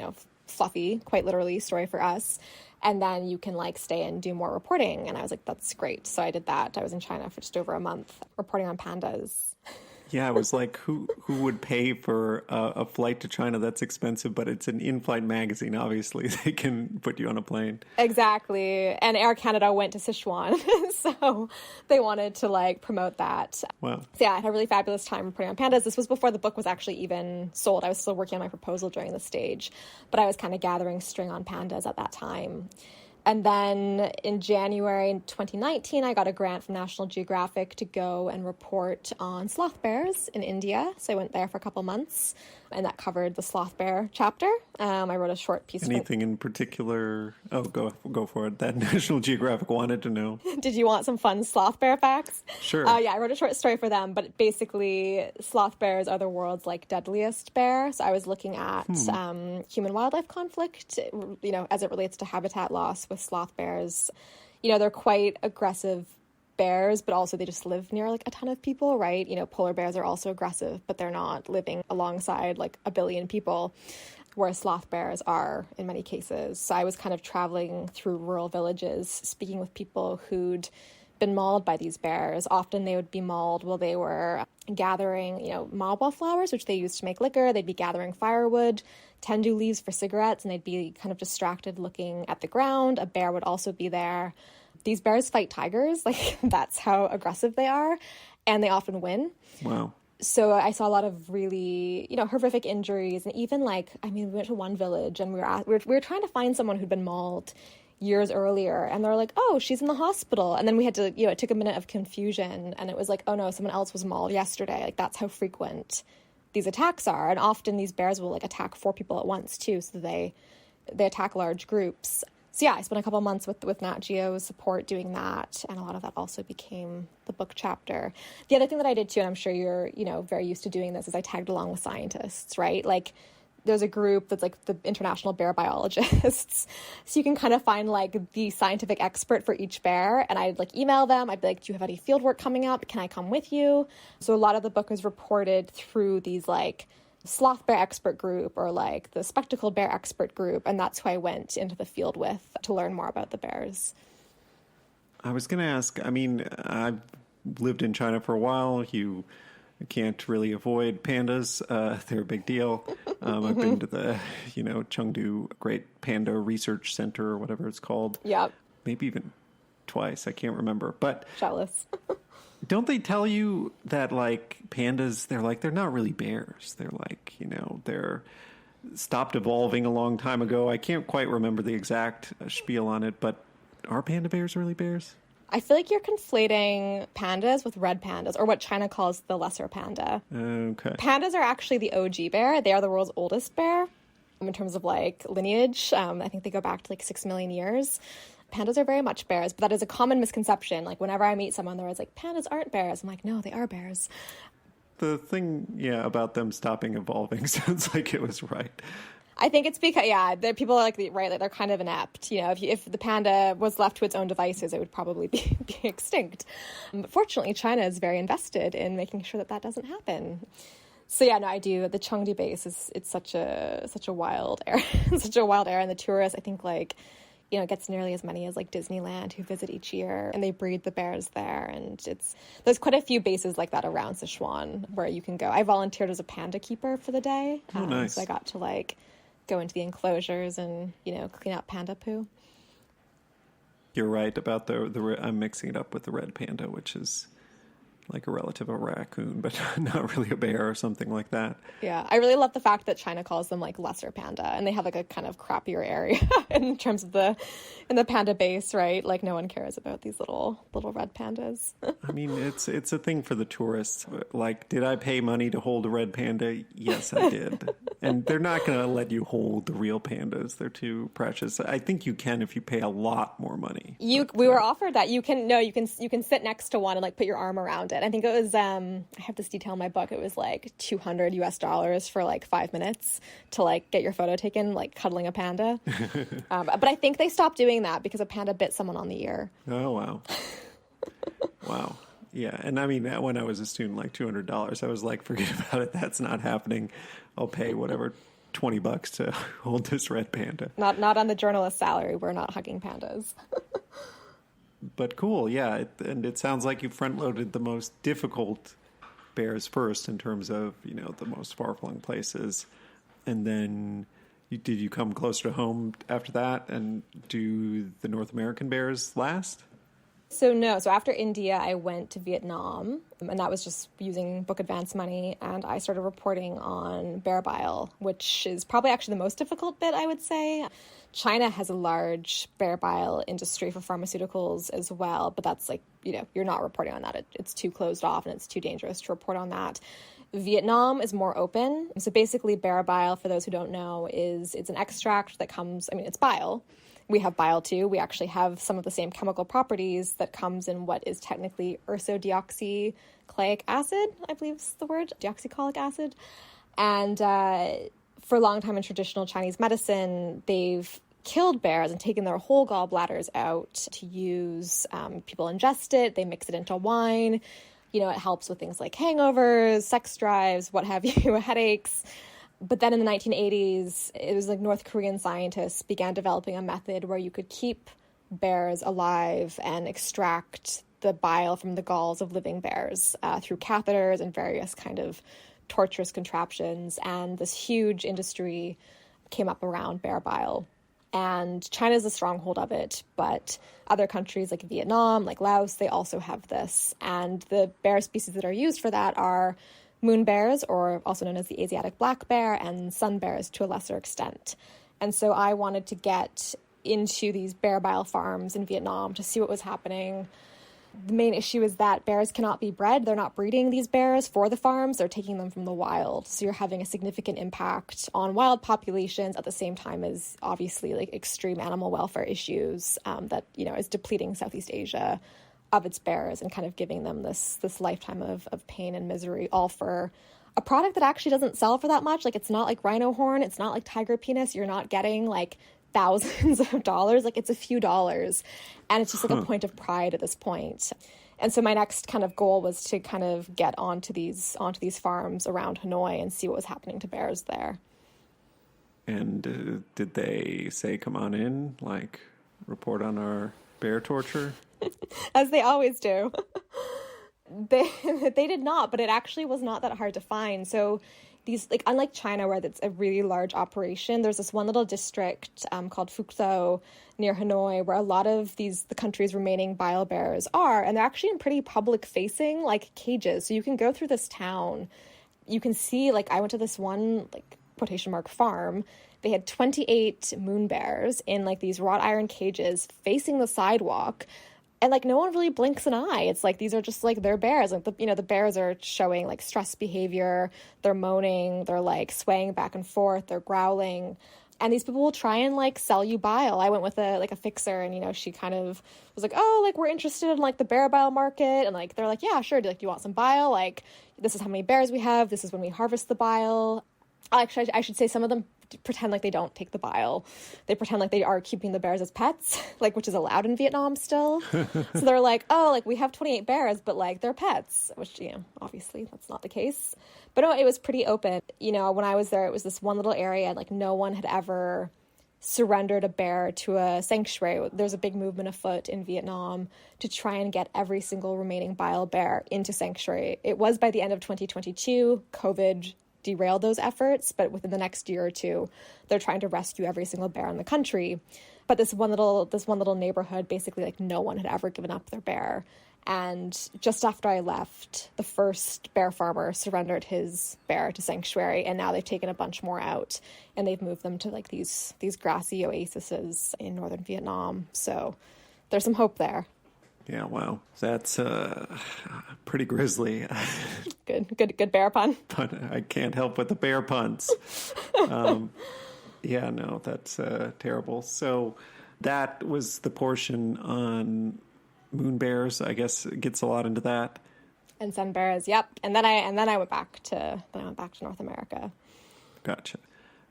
fluffy, quite literally, story for us. And then you can like stay and do more reporting. And I was like, that's great. So I did that. I was in China for just over a month reporting on pandas. Yeah, I was like, who would pay for a flight to China? That's expensive, but it's an in-flight magazine. Obviously, they can put you on a plane. Exactly. And Air Canada went to Sichuan, so they wanted to like promote that. Wow. So yeah, I had a really fabulous time reporting on pandas. This was before the book was actually even sold. I was still working on my proposal during this stage, but I was kind of gathering string on pandas at that time. And then in January 2019, I got a grant from National Geographic to go and report on sloth bears in India. So I went there for a couple months, and that covered the sloth bear chapter. I wrote a short piece. Anything in particular? Oh, go for it. That National Geographic wanted to know. Did you want some fun sloth bear facts? Sure. Yeah, I wrote a short story for them, but basically sloth bears are the world's deadliest bear. So I was looking at human-wildlife conflict, as it relates to habitat loss with sloth bears. They're quite aggressive bears, but also they just live near a ton of people, right? Polar bears are also aggressive, but they're not living alongside a billion people, whereas sloth bears are in many cases. So I was kind of traveling through rural villages, speaking with people who'd been mauled by these bears. Often they would be mauled while they were gathering, mawa flowers, which they used to make liquor. They'd be gathering firewood, tendu leaves for cigarettes, and they'd be kind of distracted looking at the ground. A bear would also be there. These bears fight tigers. That's how aggressive they are, and they often win. Wow. So I saw a lot of really, horrific injuries. And even we went to one village and we were trying to find someone who'd been mauled years earlier. And they're like, oh, she's in the hospital. And then we had to, it took a minute of confusion. And it was like, oh no, someone else was mauled yesterday. That's how frequent these attacks are. And often these bears will attack 4 people at once too. So they attack large groups. So yeah, I spent a couple months with Nat Geo's support doing that, and a lot of that also became the book chapter. The other thing that I did too, and I'm sure you're, very used to doing this, is I tagged along with scientists, right? There's a group that's the International Bear Biologists. So you can kind of find the scientific expert for each bear, and I'd email them. I'd be like, do you have any field work coming up? Can I come with you? So a lot of the book is reported through these sloth bear expert group or the spectacled bear expert group, and that's who I went into the field with to learn more about the bears. I was going to ask, I've lived in China for a while. You can't really avoid pandas. They're a big deal. I've been to the, Chengdu Great Panda Research Center or whatever it's called. Yep. Maybe even twice. I can't remember. But jealous. Don't they tell you that pandas, they're not really bears. They're they're stopped evolving a long time ago. I can't quite remember the exact spiel on it, but are panda bears really bears? I feel like you're conflating pandas with red pandas, or what China calls the lesser panda. Okay. Pandas are actually the OG bear. They are the world's oldest bear in terms of lineage. I think they go back to 6 million years. Pandas are very much bears, but that is a common misconception. Whenever I meet someone, they're always like, pandas aren't bears. I'm like, no, they are bears. The thing, about them stopping evolving sounds like it was right. I think it's because, people are right, they're kind of inept. If the panda was left to its own devices, it would probably be extinct. But fortunately, China is very invested in making sure that doesn't happen. So yeah, no, I do. The Chengdu base it's such a wild area, such a wild area, and the tourists, I think it gets nearly as many as Disneyland who visit each year, and they breed the bears there. And there's quite a few bases like that around Sichuan where you can go. I volunteered as a panda keeper for the day. Oh, nice. So I got to go into the enclosures and, clean out panda poo. You're right about I'm mixing it up with the red panda, which is a relative of a raccoon, but not really a bear or something like that. Yeah, I really love the fact that China calls them lesser panda, and they have a kind of crappier area in terms of the panda base, right? No one cares about these little red pandas. It's a thing for the tourists. Did I pay money to hold a red panda? Yes, I did. And they're not going to let you hold the real pandas. They're too precious. I think you can if you pay a lot more money. We were offered that. You can sit next to one and put your arm around it. I think it was, I have this detail in my book. It was $200 US for 5 minutes to get your photo taken, cuddling a panda. But I think they stopped doing that because a panda bit someone on the ear. Oh, wow. Wow. Yeah. And when I was a student, $200, I was forget about it. That's not happening. I'll pay whatever, $20 to hold this red panda. Not on the journalist's salary. We're not hugging pandas. But cool, yeah. And it sounds like you front-loaded the most difficult bears first in terms of, the most far-flung places. And then did you come closer to home after that and do the North American bears last? So no. So after India, I went to Vietnam, and that was just using book advance money. And I started reporting on bear bile, which is probably actually the most difficult bit, I would say. China has a large bear bile industry for pharmaceuticals as well, but that's like, you're not reporting on that. It's too closed off and it's too dangerous to report on that. Vietnam is more open. So basically bear bile, for those who don't know, it's an extract that comes, it's bile. We have bile too. We actually have some of the same chemical properties that comes in what is technically ursodeoxycholic acid, I believe is the word, deoxycholic acid. And for a long time in traditional Chinese medicine, they've killed bears and taken their whole gallbladders out to use. People ingest it, they mix it into wine. It helps with things like hangovers, sex drives, what have you, headaches. But then in the 1980s, it was like North Korean scientists began developing a method where you could keep bears alive and extract the bile from the galls of living bears through catheters and various kind of torturous contraptions. And this huge industry came up around bear bile. And China's a stronghold of it, but other countries like Vietnam, like Laos, they also have this. And the bear species that are used for that are moon bears, or also known as the Asiatic black bear, and sun bears to a lesser extent. And so I wanted to get into these bear bile farms in Vietnam to see what was happening. The main issue is that bears cannot be bred. They're not breeding these bears for the farms. They're taking them from the wild. So you're having a significant impact on wild populations at the same time as obviously like extreme animal welfare issues that, is depleting Southeast Asia of its bears and kind of giving them this lifetime of pain and misery, all for a product that actually doesn't sell for that much. Like, it's not like rhino horn. It's not like tiger penis. You're not getting like thousands of dollars. Like, it's a few dollars. And it's just like a point of pride at this point. And so my next kind of goal was to kind of get onto these farms around Hanoi and see what was happening to bears there. And did they say, come on in, like, report on our bear torture? As they always do. They did not, but it actually was not that hard to find. So these, like, unlike China, where it's a really large operation, there's this one little district called Phuc Tho near Hanoi where a lot of the country's remaining bile bears are, and they're actually in pretty public-facing, like, cages. So you can go through this town. You can see, like, I went to this one, like, quotation mark farm. They had 28 moon bears in, like, these wrought iron cages facing the sidewalk. And, like, no one really blinks an eye. It's like, these are just, like, their bears. Like, the bears are showing, like, stress behavior. They're moaning. They're, like, swaying back and forth. They're growling. And these people will try and, like, sell you bile. I went with a fixer, and, she kind of was like, oh, like, we're interested in, like, the bear bile market. And, like, they're like, yeah, sure. Do you want some bile? Like, this is how many bears we have. This is when we harvest the bile. Actually, I should say some of them pretend like they don't take the bile. They pretend like they are keeping the bears as pets, like, which is allowed in Vietnam still. So they're like, oh, like, we have 28 bears, but, like, they're pets, which, obviously that's not the case. But no, it was pretty open. When I was there, it was this one little area, and, like, no one had ever surrendered a bear to a sanctuary. There's a big movement afoot in Vietnam to try and get every single remaining bile bear into sanctuary. It was by the end of 2022. COVID derailed those efforts, but within the next year or two, they're trying to rescue every single bear in the country. But this one little neighborhood, basically, like, no one had ever given up their bear. And just after I left, the first bear farmer surrendered his bear to sanctuary, and now they've taken a bunch more out, and they've moved them to, like, these grassy oases in northern Vietnam. So there's some hope there. Yeah, wow. That's pretty grisly. Good bear pun. But I can't help with the bear puns. Yeah, no, that's terrible. So that was the portion on moon bears. I guess it gets a lot into that. And sun bears, yep. And then I went back to North America. Gotcha.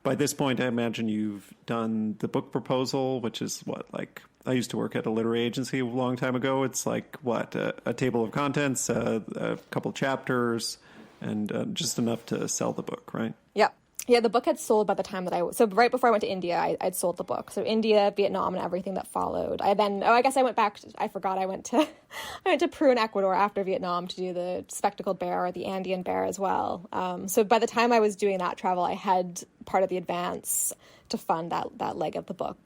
By this point, I imagine you've done the book proposal, which is what, like, I used to work at a literary agency a long time ago. It's like, what, a table of contents, a couple chapters, and just enough to sell the book, right? Yep. Yeah, the book had sold by the time that so right before I went to India, I'd sold the book. So India, Vietnam, and everything that followed. I went back, I forgot, I went to Peru and Ecuador after Vietnam to do the spectacled bear, or the Andean bear as well. So by the time I was doing that travel, I had part of the advance to fund that leg of the book.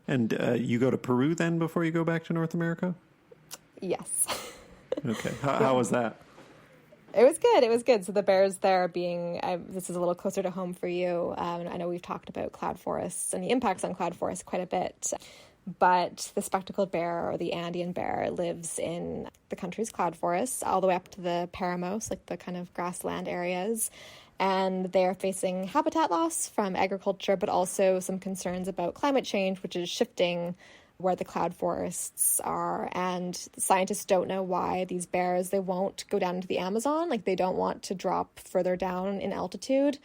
And you go to Peru then before you go back to North America? Yes. Okay. How was that? It was good. It was good. So the bears there being, this is a little closer to home for you. I know we've talked about cloud forests and the impacts on cloud forests quite a bit. But the spectacled bear, or the Andean bear, lives in the country's cloud forests all the way up to the Paramos, like the kind of grassland areas. And they are facing habitat loss from agriculture, but also some concerns about climate change, which is shifting where the cloud forests are. And scientists don't know why these bears, they won't go down into the Amazon. Like, they don't want to drop further down in altitude,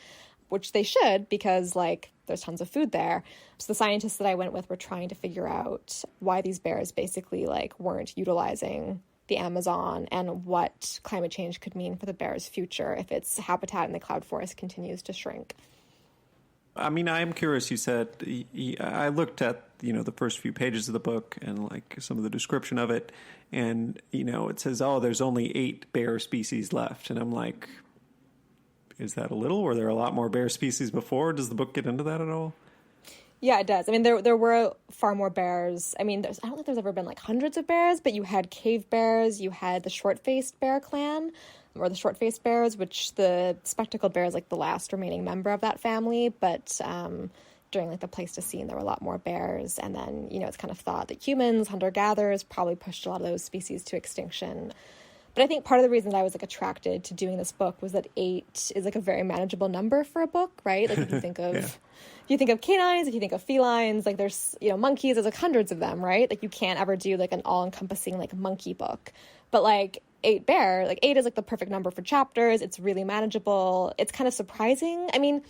which they should, because like there's tons of food there. So the scientists that I went with were trying to figure out why these bears basically like weren't utilizing the Amazon and what climate change could mean for the bear's future if its habitat in the cloud forest continues to shrink. I mean, I am curious. You said, I looked at, the first few pages of the book and like some of the description of it. And, it says, oh, there's only 8 bear species left. And I'm like, is that a little? Were there a lot more bear species before? Does the book get into that at all? Yeah, it does. I mean, there were far more bears. I mean, I don't think there's ever been like hundreds of bears, but you had cave bears, you had the short-faced bear clan, or the short-faced bears, which the spectacled bear is like the last remaining member of that family. But during like the Pleistocene, there were a lot more bears. And then, it's kind of thought that humans, hunter-gatherers, probably pushed a lot of those species to extinction. But I think part of the reason that I was like attracted to doing this book was that 8 is like a very manageable number for a book, right? Like if you think of if you think of canines, if you think of felines, like there's monkeys, there's like hundreds of them, right? Like you can't ever do like an all-encompassing like monkey book. But like 8 is like the perfect number for chapters. It's really manageable. It's kind of surprising. I mean,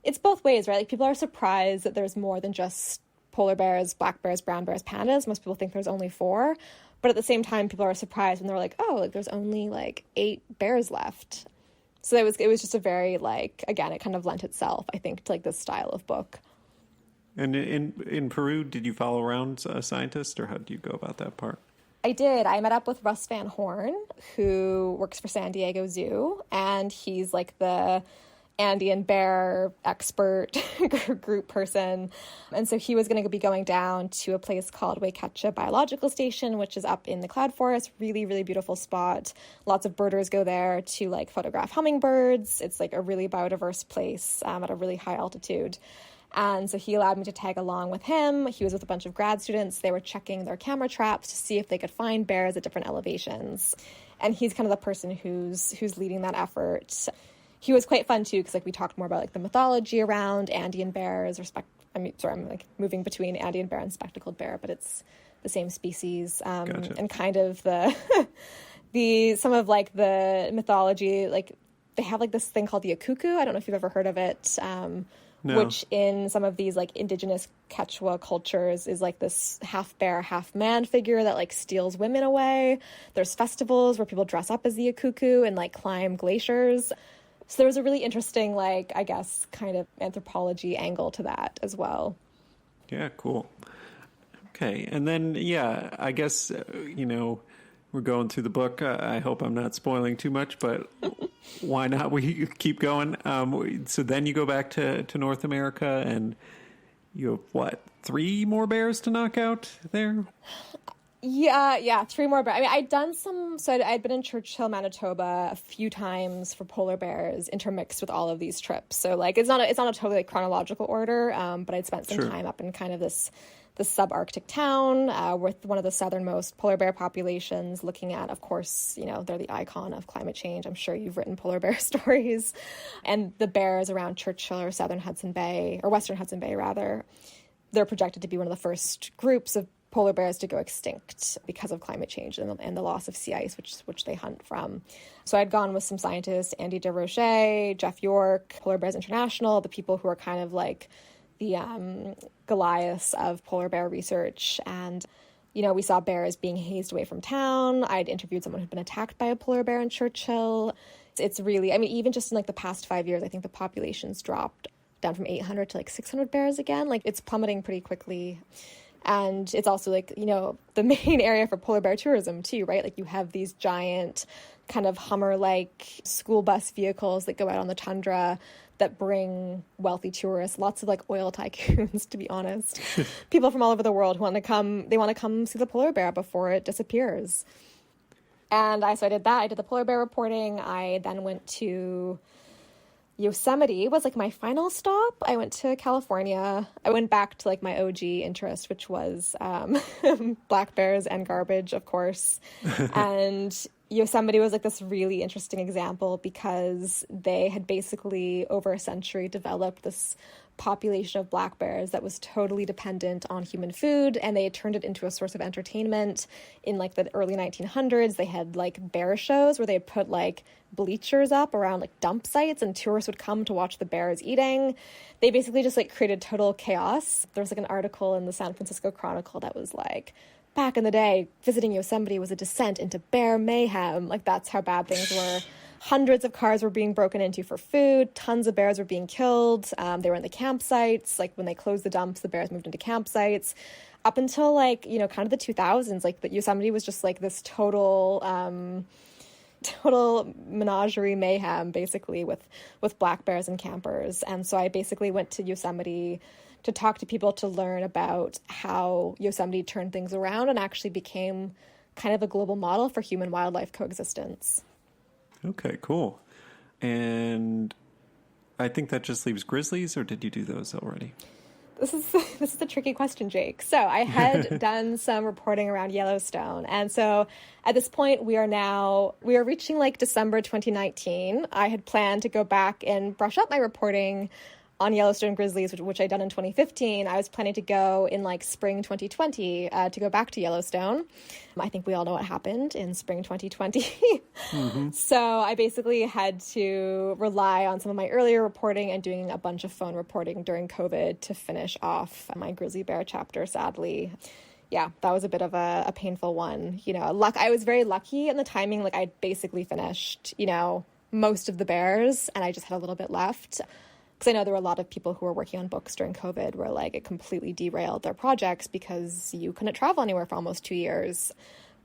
it's both ways, right? Like people are surprised that there's more than just polar bears, black bears, brown bears, pandas. Most people think there's only 4. But at the same time, people are surprised when they're like, oh, like there's only like 8 bears left. So it was just a very like, again, it kind of lent itself, I think, to like this style of book. And in Peru, did you follow around a scientist, or how did you go about that part? I did. I met up with Russ Van Horn, who works for San Diego Zoo, and he's like the Andean bear expert group person. And so he was going to be going down to a place called Waikacha Biological Station, which is up in the cloud forest. Really, really beautiful spot. Lots of birders go there to like photograph hummingbirds. It's like a really biodiverse place at a really high altitude. And so he allowed me to tag along with him. He was with a bunch of grad students. They were checking their camera traps to see if they could find bears at different elevations. And he's kind of the person who's leading that effort. He was quite fun too, because like we talked more about like the mythology around Andean bears. I'm like moving between Andean bear and spectacled bear, but it's the same species. Gotcha. And kind of the some of like the mythology, like they have like this thing called the akuku. I don't know if you've ever heard of it. No. Which in some of these like indigenous Quechua cultures is like this half bear, half man figure that like steals women away. There's festivals where people dress up as the akuku and like climb glaciers. So there was a really interesting, like, I guess, kind of anthropology angle to that as well. Yeah, cool. Okay. And then, I guess, we're going through the book. I hope I'm not spoiling too much, but why not? We keep going. So then you go back to North America, and you have, 3 more bears to knock out there? Yeah, 3 more bears. I mean, I'd been in Churchill, Manitoba a few times for polar bears intermixed with all of these trips. So like, it's not a totally like, chronological order, but I'd spent some time up in kind of this subarctic town with one of the southernmost polar bear populations, looking at, of course, they're the icon of climate change. I'm sure you've written polar bear stories. And the bears around Churchill or Western Hudson Bay, rather, they're projected to be one of the first groups of polar bears to go extinct because of climate change and the loss of sea ice, which they hunt from. So I'd gone with some scientists, Andy DeRoche, Jeff York, Polar Bears International, the people who are kind of like the Goliaths of polar bear research. And, we saw bears being hazed away from town. I'd interviewed someone who'd been attacked by a polar bear in Churchill. It's really, I mean, even just in like the past 5 years, I think the population's dropped down from 800 to like 600 bears again. Like it's plummeting pretty quickly. And it's also like, the main area for polar bear tourism too, right? Like you have these giant kind of Hummer-like school bus vehicles that go out on the tundra that bring wealthy tourists, lots of like oil tycoons, to be honest. People from all over the world who want to come see the polar bear before it disappears. And so I did that. I did the polar bear reporting. I then went to Yosemite was like my final stop. I went to California. I went back to like my OG interest, which was black bears and garbage, of course. And Yosemite was like this really interesting example because they had basically over a century developed this population of black bears that was totally dependent on human food, and they had turned it into a source of entertainment. In like the early 1900s, they had like bear shows where they'd put like bleachers up around like dump sites, and tourists would come to watch the bears eating. They basically just like created total chaos. There was like an article in the San Francisco Chronicle that was like, back in the day, visiting Yosemite was a descent into bear mayhem. Like, that's how bad things were. Hundreds of cars were being broken into for food. Tons of bears were being killed. They were in the campsites. Like, when they closed the dumps, the bears moved into campsites. Up until, like, you know, kind of the 2000s, like, the Yosemite was just, like, this total menagerie mayhem, basically, with black bears and campers. And so I basically went to Yosemite to talk to people to learn about how Yosemite turned things around and actually became kind of a global model for human-wildlife coexistence. Okay, cool. And I think that just leaves grizzlies, or did you do those already? This is a tricky question, Jake. So I had done some reporting around Yellowstone. And so at this point, we are reaching like December 2019. I had planned to go back and brush up my reporting on Yellowstone grizzlies, which I'd done in 2015. I was planning to go in like spring 2020 to go back to Yellowstone. I think we all know what happened in spring 2020. Mm-hmm. So I basically had to rely on some of my earlier reporting and doing a bunch of phone reporting during COVID to finish off my grizzly bear chapter, sadly. Yeah, that was a bit of a painful one. You know, I was very lucky in the timing. Like, I basically finished, you know, most of the bears, and I just had a little bit left. Because I know there were a lot of people who were working on books during COVID where, like, it completely derailed their projects because you couldn't travel anywhere for almost 2 years.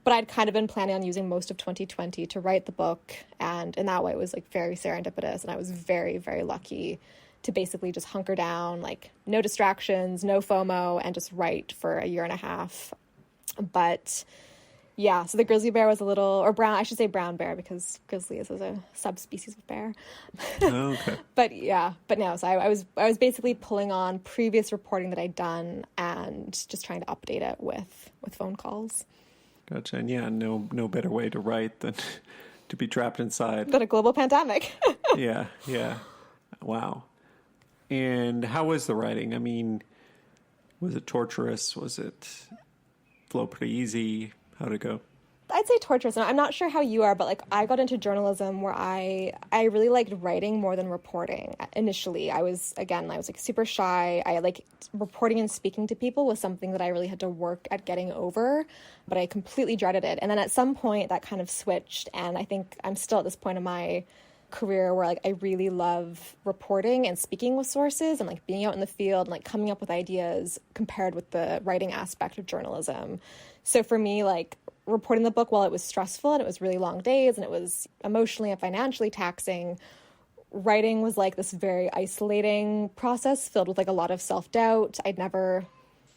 But I'd kind of been planning on using most of 2020 to write the book. And in that way, it was, like, very serendipitous. And I was very, very lucky to basically just hunker down, like, no distractions, no FOMO, and just write for a year and a half. But yeah, so the grizzly bear was brown bear, because grizzly is a subspecies of bear. Oh, okay. but no, so I was basically pulling on previous reporting that I'd done and just trying to update it with phone calls. Gotcha. And yeah, no better way to write than to be trapped inside. Than a global pandemic. Yeah. Wow. And how was the writing? I mean, was it torturous? Was it flow pretty easy? How'd it go? I'd say torturous. And I'm not sure how you are, but like I got into journalism where I really liked writing more than reporting. Initially, I was like super shy. I like reporting and speaking to people was something that I really had to work at getting over, but I completely dreaded it. And then at some point that kind of switched, and I think I'm still at this point in my career where like I really love reporting and speaking with sources and like being out in the field and like coming up with ideas compared with the writing aspect of journalism. So for me, like reporting the book, while it was stressful and it was really long days and it was emotionally and financially taxing, writing was like this very isolating process filled with like a lot of self-doubt. I'd never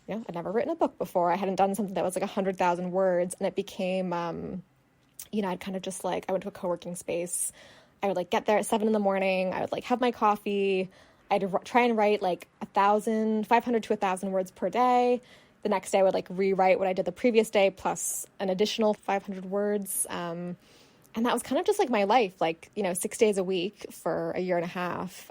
written a book before. I hadn't done something that was like 100,000 words, and it became, I'd kind of just like, I went to a co-working space. I would like get there at 7 a.m. I would like have my coffee. I'd try and write like 500 to 1,000 words per day. The next day I would like rewrite what I did the previous day plus an additional 500 words. And that was kind of just like my life, like, 6 days a week for a year and a half.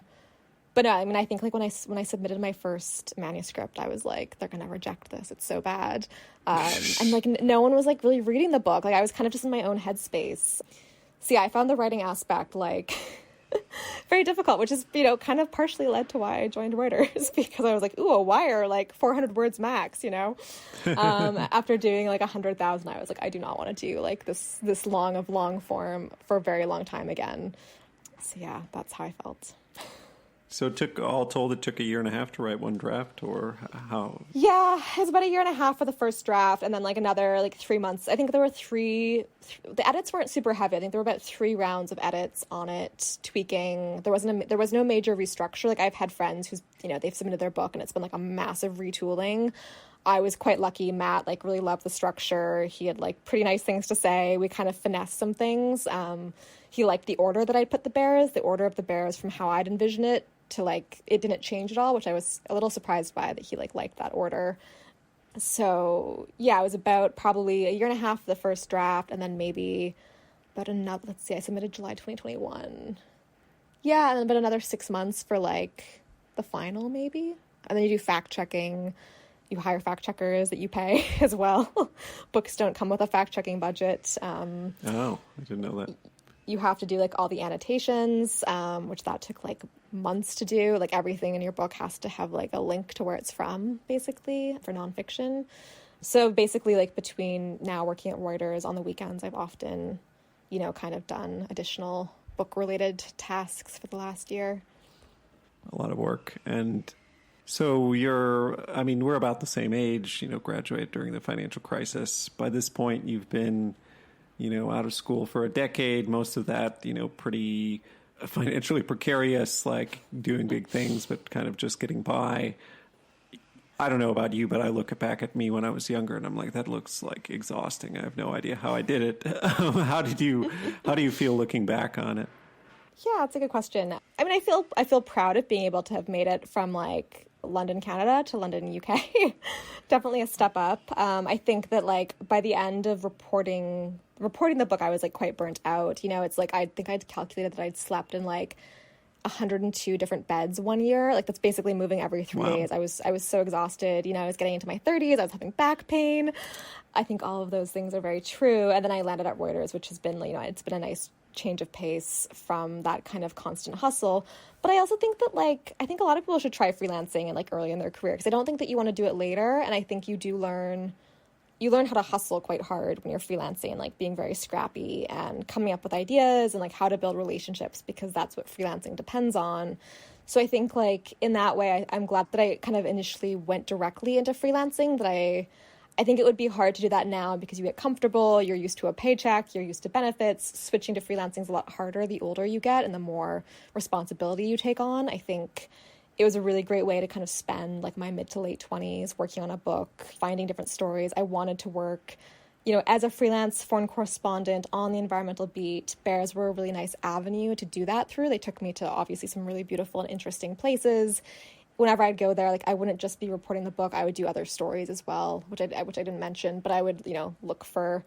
But no, I mean, I think like when I submitted my first manuscript, I was like, they're going to reject this. It's so bad. And like no one was like really reading the book. Like I was kind of just in my own headspace. So yeah, I found the writing aspect like very difficult, which is, kind of partially led to why I joined Reuters, because I was like, ooh, a wire, like 400 words max, After doing like 100,000, I was like, I do not want to do like this long form for a very long time again. So yeah, that's how I felt. So it took a year and a half to write one draft, or how? Yeah, it was about a year and a half for the first draft, and then like another like 3 months. I think there were the edits weren't super heavy. I think there were about 3 rounds of edits on it, tweaking. There was no major restructure. Like I've had friends who's, they've submitted their book and it's been like a massive retooling. I was quite lucky. Matt like really loved the structure. He had like pretty nice things to say. We kind of finessed some things. He liked the order that I'd put the order of the bears from how I'd envision it to like, it didn't change at all, which I was a little surprised by, that he like liked that order. So yeah, it was about probably a year and a half for the first draft, and then maybe about another, let's see, I submitted July 2021. Yeah, and then about another 6 months for like the final maybe. And then you do fact checking. You hire fact checkers that you pay as well. Books don't come with a fact checking budget. Oh, I didn't know that. You have to do like all the annotations, which that took like months to do. Like everything in your book has to have like a link to where it's from, basically, for nonfiction. So basically, like between now working at Reuters on the weekends, I've often, kind of done additional book-related tasks for the last year. A lot of work. And so we're about the same age, graduated during the financial crisis. By this point, you've been, out of school for a decade, most of that, pretty financially precarious, like doing big things, but kind of just getting by. I don't know about you, but I look back at me when I was younger and I'm like, that looks like exhausting. I have no idea how I did it. How do you feel looking back on it? Yeah, it's a good question. I mean, I feel proud of being able to have made it from like London, Canada to London, UK. Definitely a step up. I think that like by the end of reporting the book, I was like quite burnt out. It's like, I think I'd calculated that I'd slept in like 102 different beds one year. Like that's basically moving every 3 days. I was so exhausted. I was getting into my 30s. I was having back pain. I think all of those things are very true. And then I landed at Reuters, which has been, it's been a nice change of pace from that kind of constant hustle. But I also think that I think a lot of people should try freelancing and like early in their career, because I don't think that you want to do it later. And I think you learn how to hustle quite hard when you're freelancing, and like being very scrappy and coming up with ideas and like how to build relationships, because that's what freelancing depends on. So I think like in that way, I'm glad that I kind of initially went directly into freelancing, that I think it would be hard to do that now, because you get comfortable, you're used to a paycheck, you're used to benefits. Switching to freelancing is a lot harder the older you get and the more responsibility you take on. I think it was a really great way to kind of spend like my mid to late 20s working on a book, finding different stories. I wanted to work, as a freelance foreign correspondent on the environmental beat. Bears were a really nice avenue to do that through. They took me to obviously some really beautiful and interesting places. Whenever I'd go there, like I wouldn't just be reporting the book, I would do other stories as well, which I didn't mention, but I would, look for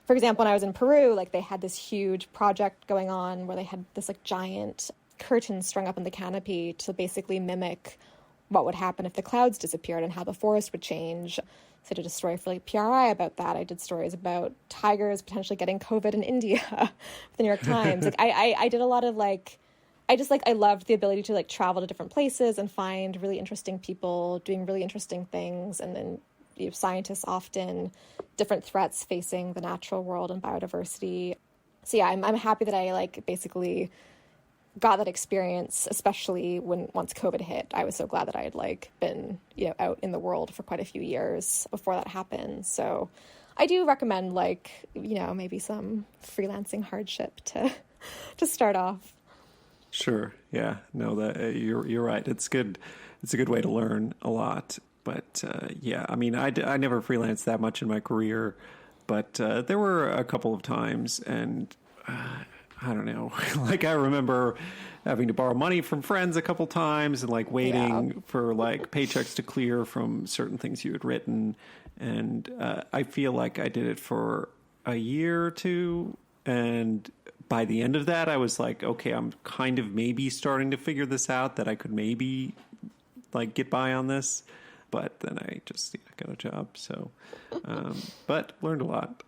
example, when I was in Peru, like they had this huge project going on where they had this like giant curtain strung up in the canopy to basically mimic what would happen if the clouds disappeared and how the forest would change. So I did a story for like PRI about that. I did stories about tigers potentially getting COVID in India for the New York Times. Like I did a lot of like, I loved the ability to like travel to different places and find really interesting people doing really interesting things. And then scientists often different threats facing the natural world and biodiversity. So yeah, I'm happy that I like basically got that experience, especially once COVID hit. I was so glad that I had like been, out in the world for quite a few years before that happened. So I do recommend like, maybe some freelancing hardship to start off. Sure. Yeah. No, that you're right. It's good. It's a good way to learn a lot. But yeah, I mean, I never freelanced that much in my career, but there were a couple of times, and I don't know. Like I remember having to borrow money from friends a couple times, and like waiting for like paychecks to clear from certain things you had written. And I feel like I did it for a year or two, and by the end of that, I was like, okay, I'm kind of maybe starting to figure this out, that I could maybe like get by on this. But then I just got a job. So, but learned a lot.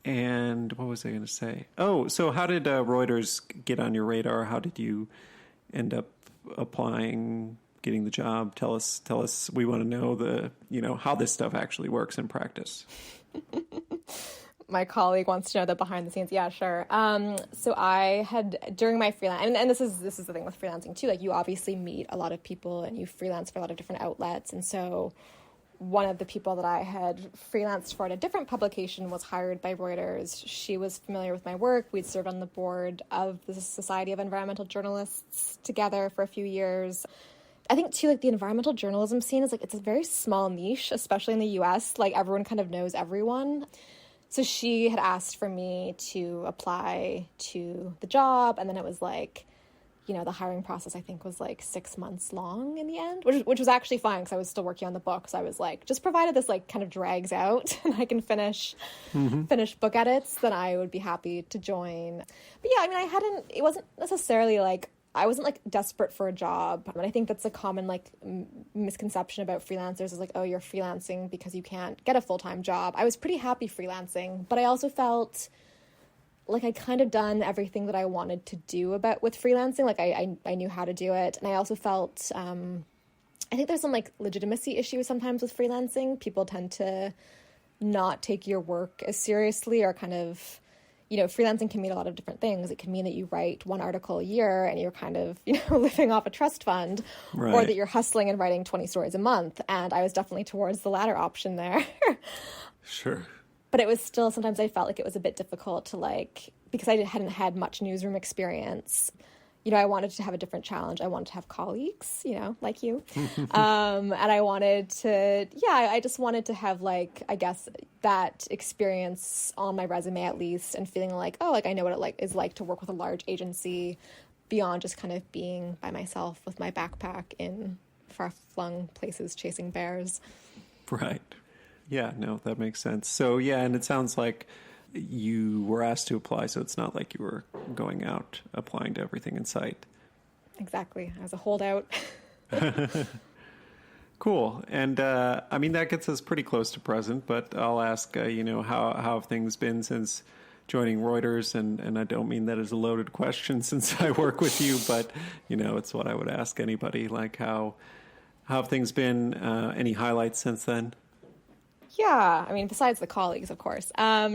And what was I going to say? Oh, so how did Reuters get on your radar? How did you end up applying, getting the job? Tell us. We want to know how this stuff actually works in practice. My colleague wants to know the behind the scenes. Yeah, sure. So I had, during my freelance, and this is the thing with freelancing too, like you obviously meet a lot of people and you freelance for a lot of different outlets. And so one of the people that I had freelanced for at a different publication was hired by Reuters. She was familiar with my work. We'd served on the board of the Society of Environmental Journalists together for a few years. I think too, like the environmental journalism scene is like, it's a very small niche, especially in the US. Like everyone kind of knows everyone. So she had asked for me to apply to the job, and then it was like, you know, the hiring process I think was like 6 months long in the end, which was actually fine because I was still working on the book. So I was like, just provided this like kind of drags out and I can finish book edits, then I would be happy to join. But yeah, I mean, it wasn't necessarily like, I wasn't like desperate for a job. And I think that's a common like misconception about freelancers is like, oh, you're freelancing because you can't get a full-time job. I was pretty happy freelancing, but I also felt like I kind of done everything that I wanted to do with freelancing. Like I knew how to do it. And I also felt, I think there's some like legitimacy issues sometimes with freelancing. People tend to not take your work as seriously, or kind of, you know, freelancing can mean a lot of different things. It can mean that you write one article a year and you're kind of, you know, living off a trust fund, right, or that you're hustling and writing 20 stories a month. And I was definitely towards the latter option there. Sure. But it was still, sometimes I felt like it was a bit difficult to like, because I hadn't had much newsroom experience. You know, I wanted to have a different challenge. I wanted to have colleagues, you know, like you. And I wanted to, I just wanted to have like, I guess, that experience on my resume at least, and feeling like, oh, like I know what it is like to work with a large agency beyond just kind of being by myself with my backpack in far-flung places chasing bears. Right. Yeah, no, that makes sense. So, yeah, and it sounds like you were asked to apply, so it's not like you were going out applying to everything in sight. Exactly. I was a holdout. Cool. And, I mean, that gets us pretty close to present, but I'll ask, you know, how have things been since joining Reuters? And I don't mean that as a loaded question since I work with you, but, you know, it's what I would ask anybody, like how have things been? Any highlights since then? Yeah, I mean, besides the colleagues, of course. No,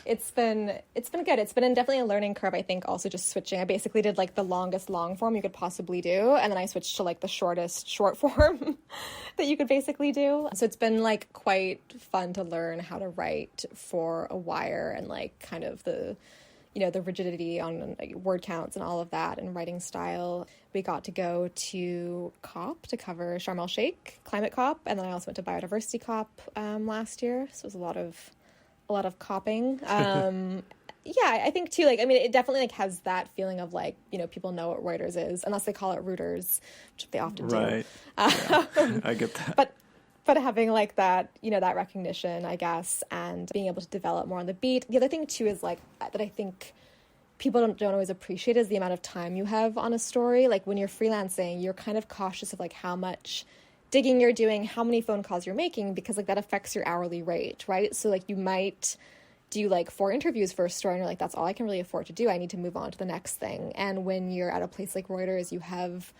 it's been good. It's been definitely a learning curve, I think, also just switching. I basically did like the longest long form you could possibly do, and then I switched to like the shortest short form that you could basically do. So it's been like quite fun to learn how to write for a wire, and like kind of the, you know, the rigidity on like, word counts and all of that, and writing style. We got to go to COP to cover Sharm el Sheikh, Climate COP, and then I also went to Biodiversity COP last year. So it was a lot of copping. Yeah, I think too, like, I mean, it definitely like has that feeling of like, you know, people know what Reuters is, unless they call it Reuters, which they often do. Right. Yeah, I get that. But having like that, you know, that recognition, I guess, and being able to develop more on the beat. The other thing too is like that I think people don't always appreciate is the amount of time you have on a story. Like when you're freelancing, you're kind of cautious of like how much digging you're doing, how many phone calls you're making, because like that affects your hourly rate, right? So like you might do like 4 interviews for a story and you're like, that's all I can really afford to do. I need to move on to the next thing. And when you're at a place like Reuters, you have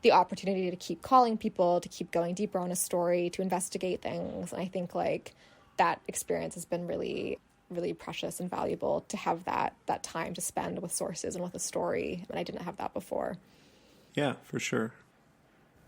the opportunity to keep calling people, to keep going deeper on a story, to investigate things. And I think like that experience has been really, really precious and valuable to have that time to spend with sources and with a story. And I didn't have that before. Yeah, for sure.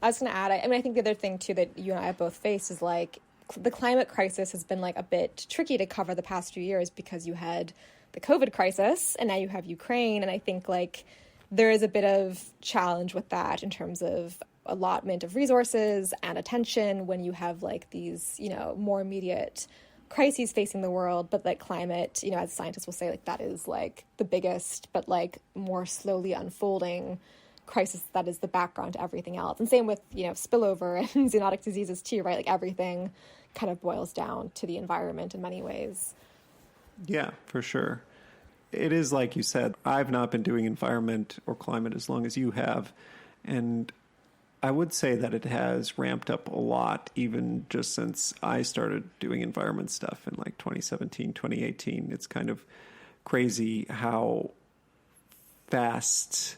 I was going to add, I mean, I think the other thing too that you and I have both faced is like the climate crisis has been like a bit tricky to cover the past few years because you had the COVID crisis and now you have Ukraine. And I think like there is a bit of challenge with that in terms of allotment of resources and attention when you have like these, you know, more immediate crises facing the world. But like climate, you know, as scientists will say, like that is like the biggest, but like more slowly unfolding crisis that is the background to everything else. And same with, you know, spillover and zoonotic diseases too, right? Like everything kind of boils down to the environment in many ways. Yeah, for sure. It is like you said, I've not been doing environment or climate as long as you have. And I would say that it has ramped up a lot, even just since I started doing environment stuff in like 2017, 2018. It's kind of crazy how fast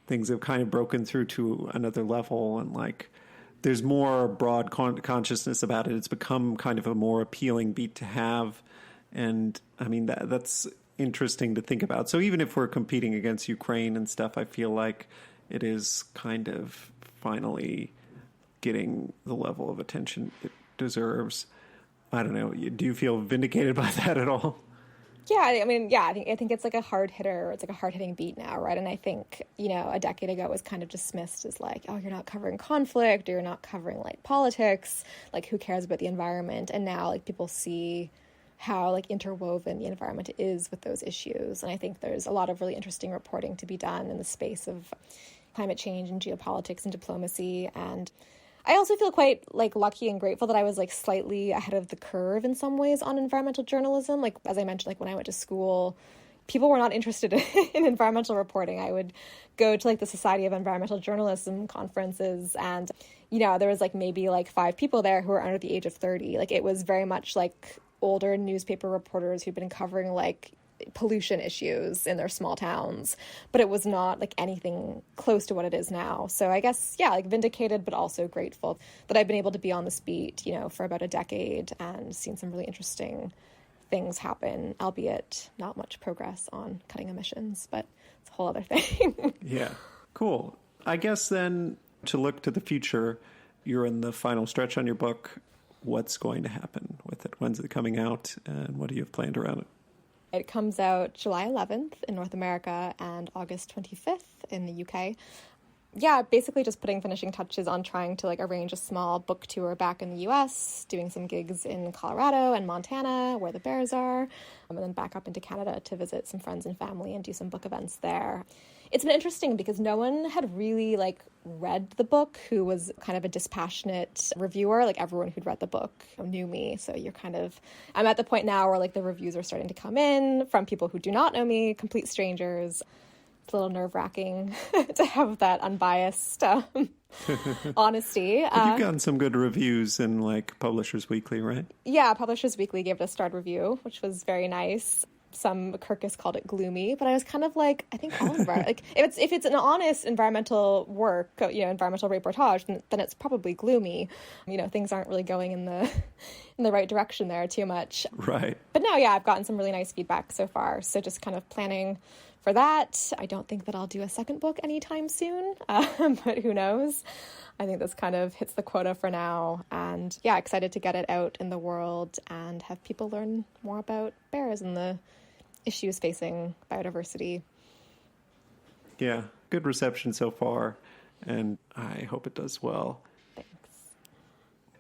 things have kind of broken through to another level. And like, there's more broad consciousness about it. It's become kind of a more appealing beat to have. And I mean, that's interesting to think about. So even if we're competing against Ukraine and stuff, I feel like it is kind of finally getting the level of attention it deserves. I don't know. Do you feel vindicated by that at all? Yeah, I mean, yeah, I think it's like a hard hitter. It's like a hard hitting beat now, right? And I think, a decade ago it was kind of dismissed as like, oh, you're not covering conflict, or you're not covering like politics, like who cares about the environment? And now like people see how like interwoven the environment is with those issues. And I think there's a lot of really interesting reporting to be done in the space of climate change and geopolitics and diplomacy. And I also feel quite like lucky and grateful that I was like slightly ahead of the curve in some ways on environmental journalism. Like, as I mentioned, like when I went to school, people were not interested in environmental reporting. I would go to like the Society of Environmental Journalism conferences, and there was like maybe like 5 people there who were under the age of 30. Like, it was very much like older newspaper reporters who'd been covering like pollution issues in their small towns, but it was not like anything close to what it is now. So I guess, yeah, like vindicated, but also grateful that I've been able to be on this beat, for about a decade and seen some really interesting things happen, albeit not much progress on cutting emissions, but it's a whole other thing. Yeah, cool. I guess then to look to the future, you're in the final stretch on your book. What's going to happen with it? When's it coming out, and what do you have planned around it? It comes out July 11th in North America and August 25th in the UK. Yeah, basically just putting finishing touches on trying to like arrange a small book tour back in the US, doing some gigs in Colorado and Montana where the bears are, and then back up into Canada to visit some friends and family and do some book events there. It's been interesting because no one had really like read the book who was kind of a dispassionate reviewer. Like, everyone who'd read the book knew me. So I'm at the point now where like the reviews are starting to come in from people who do not know me, complete strangers. It's a little nerve-wracking to have that unbiased honesty. But you've gotten some good reviews in like Publishers Weekly, right? Yeah, Publishers Weekly gave it a starred review, which was very nice. Some Kirkus called it gloomy, but I was kind of like, I think all of our, like, if it's an honest environmental work, environmental reportage, then it's probably gloomy. Things aren't really going in the right direction there too much. Right. But no, yeah, I've gotten some really nice feedback so far. So just kind of planning for that. I don't think that I'll do a second book anytime soon, but who knows? I think this kind of hits the quota for now. And yeah, excited to get it out in the world and have people learn more about bears and the issues facing biodiversity. Yeah, good reception so far, and I hope it does well. Thanks.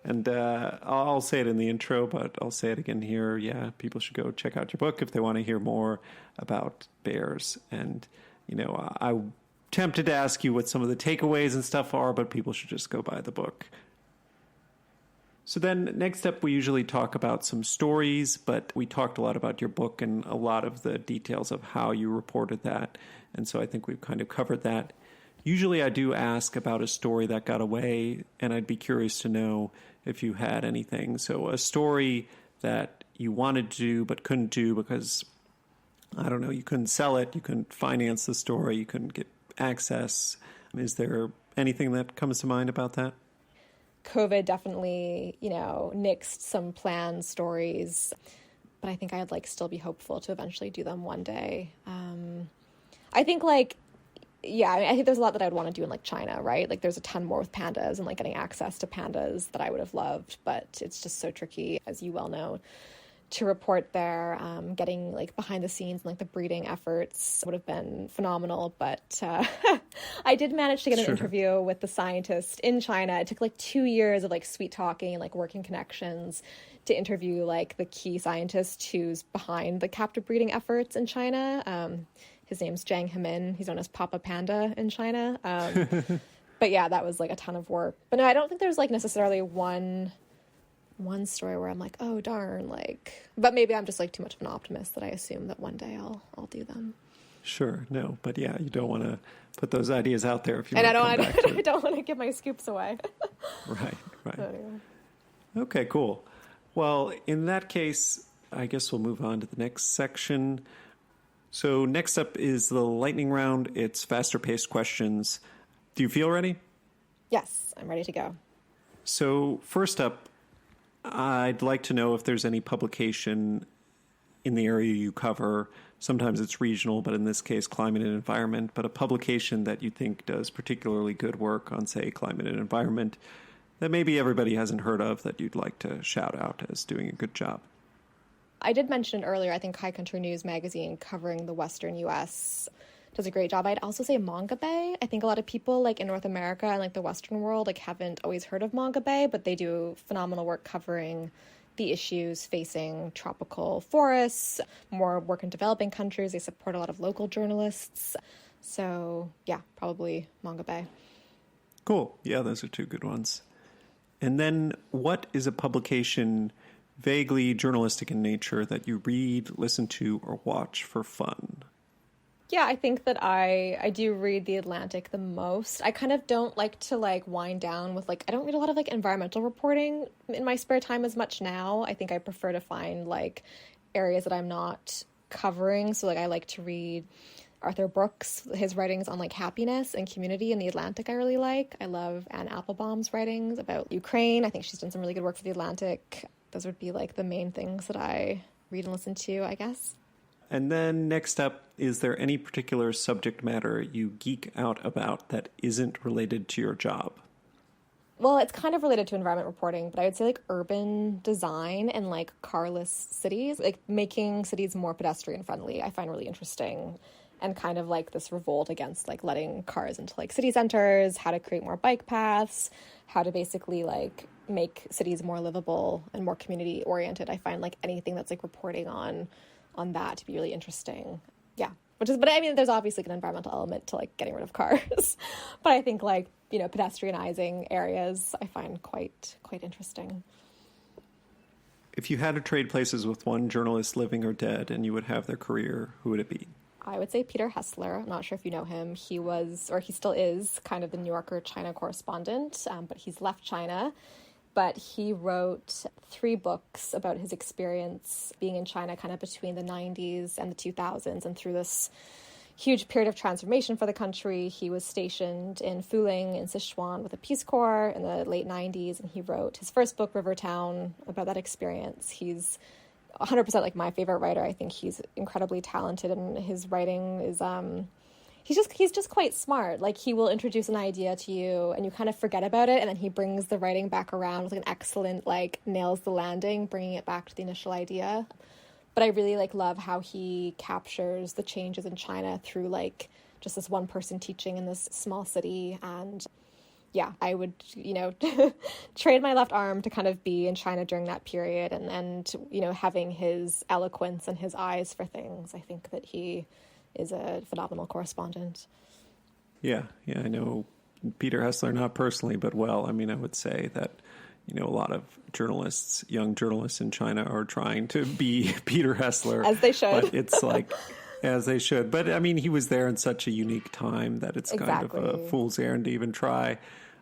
And I'll say it in the intro, but I'll say it again here. Yeah, people should go check out your book if they want to hear more about bears. And, I'm tempted to ask you what some of the takeaways and stuff are, but people should just go buy the book. So then next up, we usually talk about some stories, but we talked a lot about your book and a lot of the details of how you reported that. And so I think we've kind of covered that. Usually I do ask about a story that got away, and I'd be curious to know if you had anything. So a story that you wanted to do but couldn't do because, I don't know, you couldn't sell it, you couldn't finance the story, you couldn't get access. Is there anything that comes to mind about that? COVID definitely, nixed some planned stories, but I think I'd still be hopeful to eventually do them one day. I think I think there's a lot that I'd want to do in China, right? There's a ton more with pandas and getting access to pandas that I would have loved, but it's just so tricky, as you well know, to report there. Getting behind the scenes and the breeding efforts would have been phenomenal, but I did manage to get an interview with the scientist in China. It took 2 years of sweet talking and working connections to interview the key scientist who's behind the captive breeding efforts in China. His name's Jiang Hemin. He's known as Papa Panda in China. But yeah, that was a ton of work. But no, I don't think there's necessarily one story where I'm oh darn, but maybe I'm just too much of an optimist that I assume that one day I'll do them. Sure, no, but yeah, you don't want to put those ideas out there if you. And I don't want to give my scoops away. Right. So anyway. Okay, cool. Well, in that case, I guess we'll move on to the next section. So next up is the lightning round. It's faster paced questions. Do you feel ready? Yes, I'm ready to go. So first up, I'd like to know if there's any publication in the area you cover. Sometimes it's regional, but in this case, climate and environment, but a publication that you think does particularly good work on, say, climate and environment that maybe everybody hasn't heard of that you'd like to shout out as doing a good job. I did mention it earlier. I think High Country News magazine covering the Western U.S. does a great job. I'd also say Mongabay. I think a lot of people like in North America and like the Western world like haven't always heard of Mongabay, but they do phenomenal work covering the issues facing tropical forests, more work in developing countries. They support a lot of local journalists. So yeah, probably Mongabay. Cool. Yeah, those are two good ones. And then what is a publication vaguely journalistic in nature that you read, listen to, or watch for fun? Yeah, I think that I do read The Atlantic the most. I kind of don't like to like wind down with like, I don't read a lot of like environmental reporting in my spare time as much now. I think I prefer to find like areas that I'm not covering. So like I like to read Arthur Brooks, his writings on like happiness and community in The Atlantic I really like. I love Anne Applebaum's writings about Ukraine. I think she's done some really good work for The Atlantic. Those would be like the main things that I read and listen to, I guess. And then next up, is there any particular subject matter you geek out about that isn't related to your job? Well, it's kind of related to environment reporting, but I would say like urban design and like carless cities, like making cities more pedestrian friendly, I find really interesting. And kind of like this revolt against like letting cars into like city centers, how to create more bike paths, how to basically like make cities more livable and more community oriented. I find like anything that's like reporting on that to be really interesting. Yeah. But I mean, there's obviously an environmental element to like getting rid of cars, but I think like, you know, pedestrianizing areas I find quite interesting. If you had to trade places with one journalist living or dead and you would have their career, who would it be? I would say Peter Hessler. I'm not sure if you know him. He was, or he still is, kind of the New Yorker China correspondent, but he's left China. But he wrote 3 books about his experience being in China kind of between the 90s and the 2000s and through this huge period of transformation for the country. He was stationed in Fuling in Sichuan with the Peace Corps in the late 90s, and he wrote his first book, Rivertown, about that experience. He's 100% like my favorite writer. I think he's incredibly talented, and his writing is he's just quite smart. Like he will introduce an idea to you and you kind of forget about it, and then he brings the writing back around with an excellent like nails the landing, bringing it back to the initial idea. But I really like love how he captures the changes in China through like just this one person teaching in this small city. And yeah, I would, you know, trade my left arm to kind of be in China during that period, and you know, having his eloquence and his eyes for things. I think that he is a phenomenal correspondent. Yeah, I know Peter Hessler, not personally, but well. I mean, I would say that, you know, a lot of journalists, young journalists in China are trying to be Peter Hessler. As they should. But it's like, as they should. But I mean, he was there in such a unique time that it's Exactly. kind of a fool's errand to even try.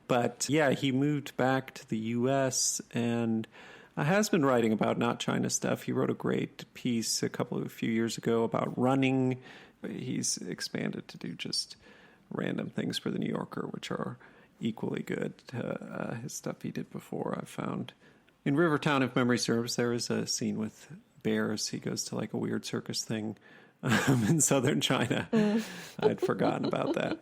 But yeah, he moved back to the U.S. and has been writing about not China stuff. He wrote a great piece a few years ago about running. He's expanded to do just random things for the New Yorker, which are equally good to his stuff he did before, I've found. In Rivertown, if memory serves, there is a scene with bears. He goes to like a weird circus thing in southern China. I'd forgotten about that.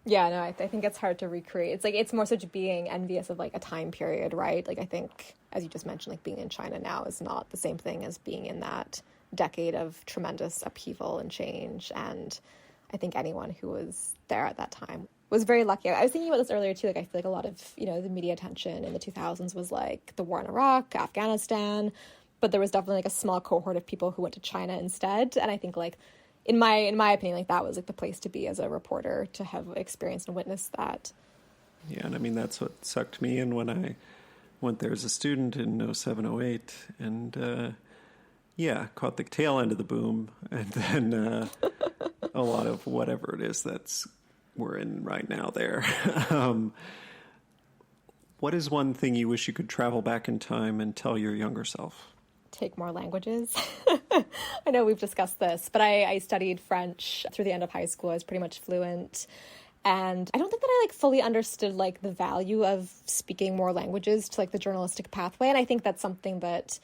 Yeah, no, I think it's hard to recreate. It's like, it's more such being envious of like a time period, right? Like I think, as you just mentioned, like being in China now is not the same thing as being in that decade of tremendous upheaval and change. And I think anyone who was there at that time was very lucky. I was thinking about this earlier too. Like I feel like a lot of, you know, the media attention in the 2000s was like the war in Iraq, Afghanistan, but there was definitely like a small cohort of people who went to China instead. And I think like in my opinion, like that was like the place to be as a reporter, to have experienced and witnessed that. Yeah, and I mean, that's what sucked me in when I went there as a student in 07, 08, and yeah, caught the tail end of the boom, and then a lot of whatever it is we're in right now there. What is one thing you wish you could travel back in time and tell your younger self? Take more languages. I know we've discussed this, but I studied French through the end of high school. I was pretty much fluent. And I don't think that I like fully understood like the value of speaking more languages to like the journalistic pathway. And I think that's something that,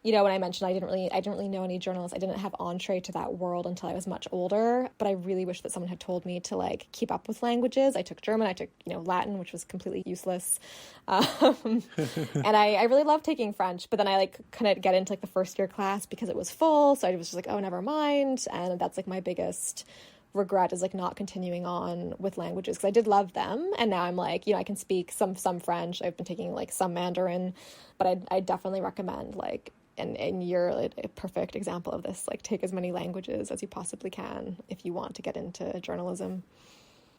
You know, when I mentioned I didn't really know any journalists, I didn't have entree to that world until I was much older. But I really wish that someone had told me to like keep up with languages. I took German, I took, you know, Latin, which was completely useless. And I really loved taking French, but then I like couldn't get into like the first year class because it was full. So I was just like, oh, never mind. And that's like my biggest regret is like not continuing on with languages, because I did love them, and now I'm like, you know, I can speak some French. I've been taking like some Mandarin, but I definitely recommend like, and you're a perfect example of this, like take as many languages as you possibly can if you want to get into journalism.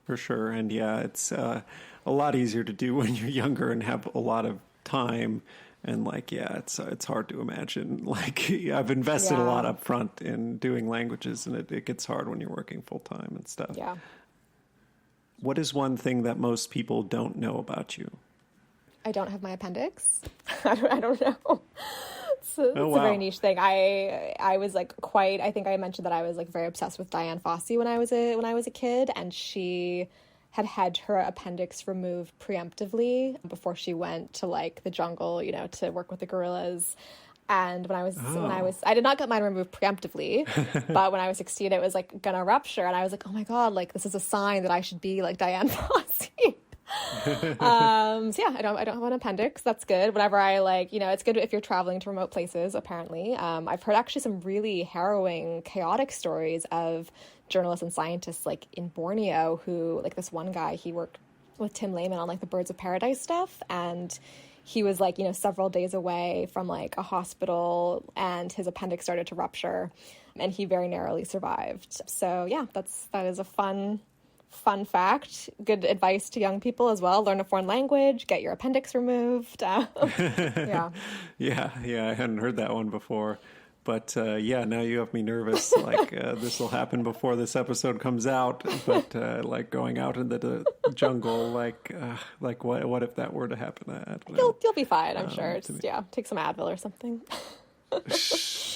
For sure. And yeah, it's a lot easier to do when you're younger and have a lot of time. And like, yeah, it's hard to imagine. Like, I've invested a lot up front in doing languages, and it gets hard when you're working full time and stuff. Yeah. What is one thing that most people don't know about you? I don't have my appendix. I don't know. It's a very niche thing. I was like I think I mentioned that I was like very obsessed with Diane Fossey when I was a kid, and she had her appendix removed preemptively before she went to like the jungle, you know, to work with the gorillas. And when I was I did not get mine removed preemptively, but when I was 16, it was like gonna rupture, and I was like, oh my God, like this is a sign that I should be like Diane Fossey. So yeah, I don't have an appendix. That's good. Whenever I like, you know, it's good if you're traveling to remote places, apparently. I've heard actually some really harrowing, chaotic stories of journalists and scientists like in Borneo who, like this one guy, he worked with Tim Lehman on like the Birds of Paradise stuff, and he was like, you know, several days away from like a hospital, and his appendix started to rupture, and he very narrowly survived. So yeah, that is a fun fact. Good advice to young people as well. Learn a foreign language, get your appendix removed. Yeah, I hadn't heard that one before. But yeah, now you have me nervous. Like this will happen before this episode comes out. But like going out into the jungle, like what if that were to happen? I don't know. You'll be fine. I'm sure. Take some Advil or something.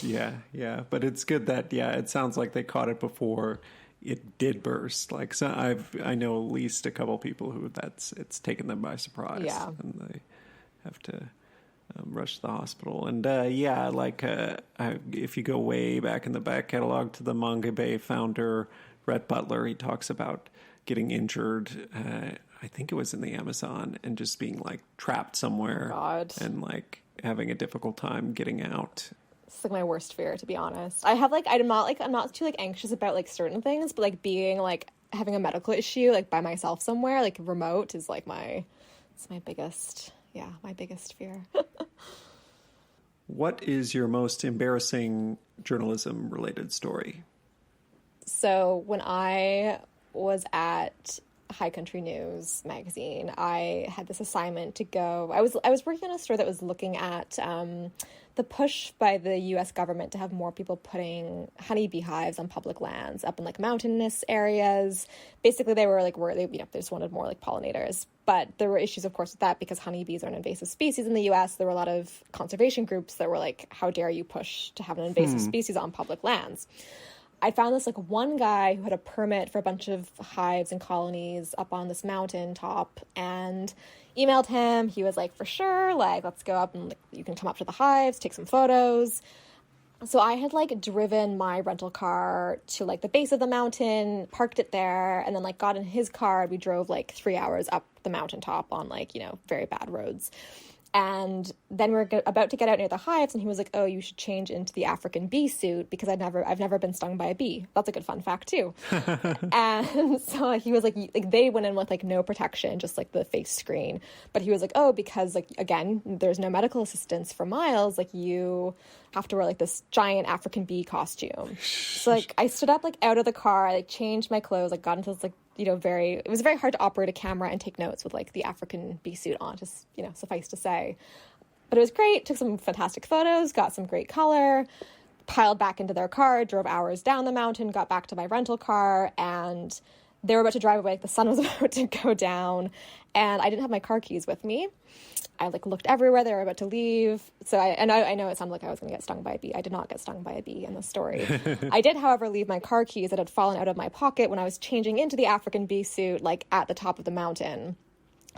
Yeah. But it's good that it sounds like they caught it before it did burst. Like, so I know at least a couple people who it's taken them by surprise. Yeah, and they have to rush to the hospital. And if you go way back in the back catalog to the Mongabay founder, Rhett Butler, he talks about getting injured. I think it was in the Amazon, and just being like trapped somewhere and like having a difficult time getting out. It's like my worst fear, to be honest. I'm not too like anxious about like certain things, but like being like having a medical issue like by myself somewhere like remote is like my biggest fear. What is your most embarrassing journalism related story? So when I was at High Country News magazine, I had this assignment to go. I was working on a story that was looking at the push by the U.S. government to have more people putting honeybee hives on public lands up in like mountainous areas. Basically, they were like they just wanted more like pollinators. But there were issues, of course, with that because honeybees are an invasive species in the U.S. There were a lot of conservation groups that were like, "How dare you push to have an invasive species on public lands?" I found this like one guy who had a permit for a bunch of hives and colonies up on this mountain top, and emailed him. He was like, for sure, like, let's go up and like, you can come up to the hives, take some photos. So I had like driven my rental car to like the base of the mountain, parked it there, and then like got in his car. We drove like 3 hours up the mountaintop on like, you know, very bad roads. And then we're about to get out near the hives, and he was like, "Oh, you should change into the African bee suit because I've never been stung by a bee." That's a good fun fact too. And so he was like they went in with like no protection, just like the face screen. But he was like, "Oh, because like again, there's no medical assistance for miles. Like you have to wear like this giant African bee costume." So like I stood up like out of the car, I like changed my clothes, like got into this like, you know, it was very hard to operate a camera and take notes with like the African bee suit on, just, you know, suffice to say. But it was great, took some fantastic photos, got some great color, piled back into their car, drove hours down the mountain, got back to my rental car, and they were about to drive away. Like, the sun was about to go down, and I didn't have my car keys with me. I like looked everywhere. They were about to leave. So I know it sounded like I was going to get stung by a bee. I did not get stung by a bee in the story. I did, however, leave my car keys that had fallen out of my pocket when I was changing into the African bee suit, like at the top of the mountain.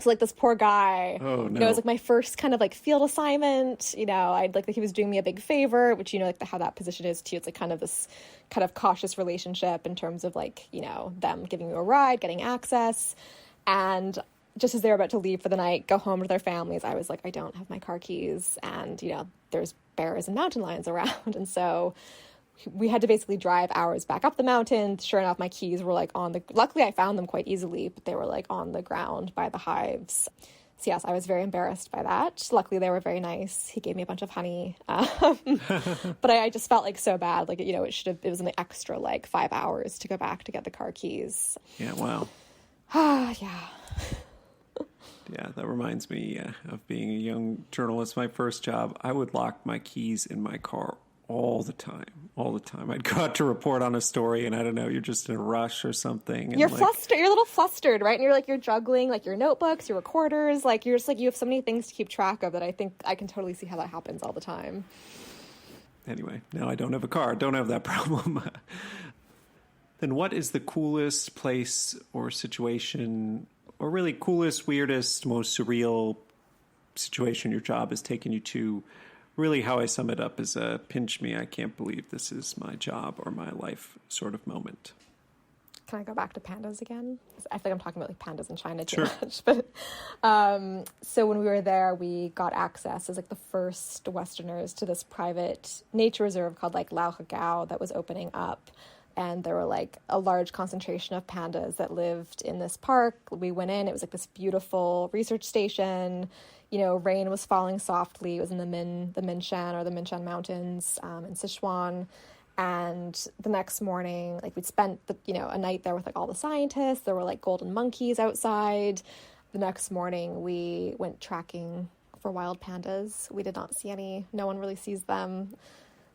So like this poor guy, Oh, you no. know, it was like my first kind of like field assignment, you know, I'd like he was doing me a big favor, which, you know, like how that position is too. It's like kind of this kind of cautious relationship in terms of like, you know, them giving you a ride, getting access. And just as they were about to leave for the night, go home to their families, I was like, I don't have my car keys. And, you know, there's bears and mountain lions around. And so we had to basically drive hours back up the mountain. Sure enough, my keys were like luckily I found them quite easily, but they were like on the ground by the hives. So yes, I was very embarrassed by that. Luckily, they were very nice. He gave me a bunch of honey. But I just felt like so bad. Like, you know, it was an extra like 5 hours to go back to get the car keys. Yeah, wow. Yeah. Yeah, that reminds me of being a young journalist. My first job, I would lock my keys in my car all the time. I'd go out to report on a story, and I don't know, you're just in a rush or something. And you're flustered. You're a little flustered, right? And you're juggling like your notebooks, your recorders. Like you're just like, you have so many things to keep track of that I think I can totally see how that happens all the time. Anyway, now I don't have a car. Don't have that problem. Then what is the coolest place or situation, or really coolest, weirdest, most surreal situation your job has taken you to? Really, how I sum it up is a pinch me, I can't believe this is my job or my life sort of moment. Can I go back to pandas again? I feel like I'm talking about like pandas in China too Sure. much. But so when we were there, we got access as like the first Westerners to this private nature reserve called like Lao Hagao that was opening up. And there were like a large concentration of pandas that lived in this park. We went in, it was like this beautiful research station. You know, rain was falling softly. It was in the Minshan Mountains in Sichuan. And the next morning, like we'd spent a night there with like all the scientists. There were like golden monkeys outside. The next morning, we went tracking for wild pandas. We did not see any. No one really sees them.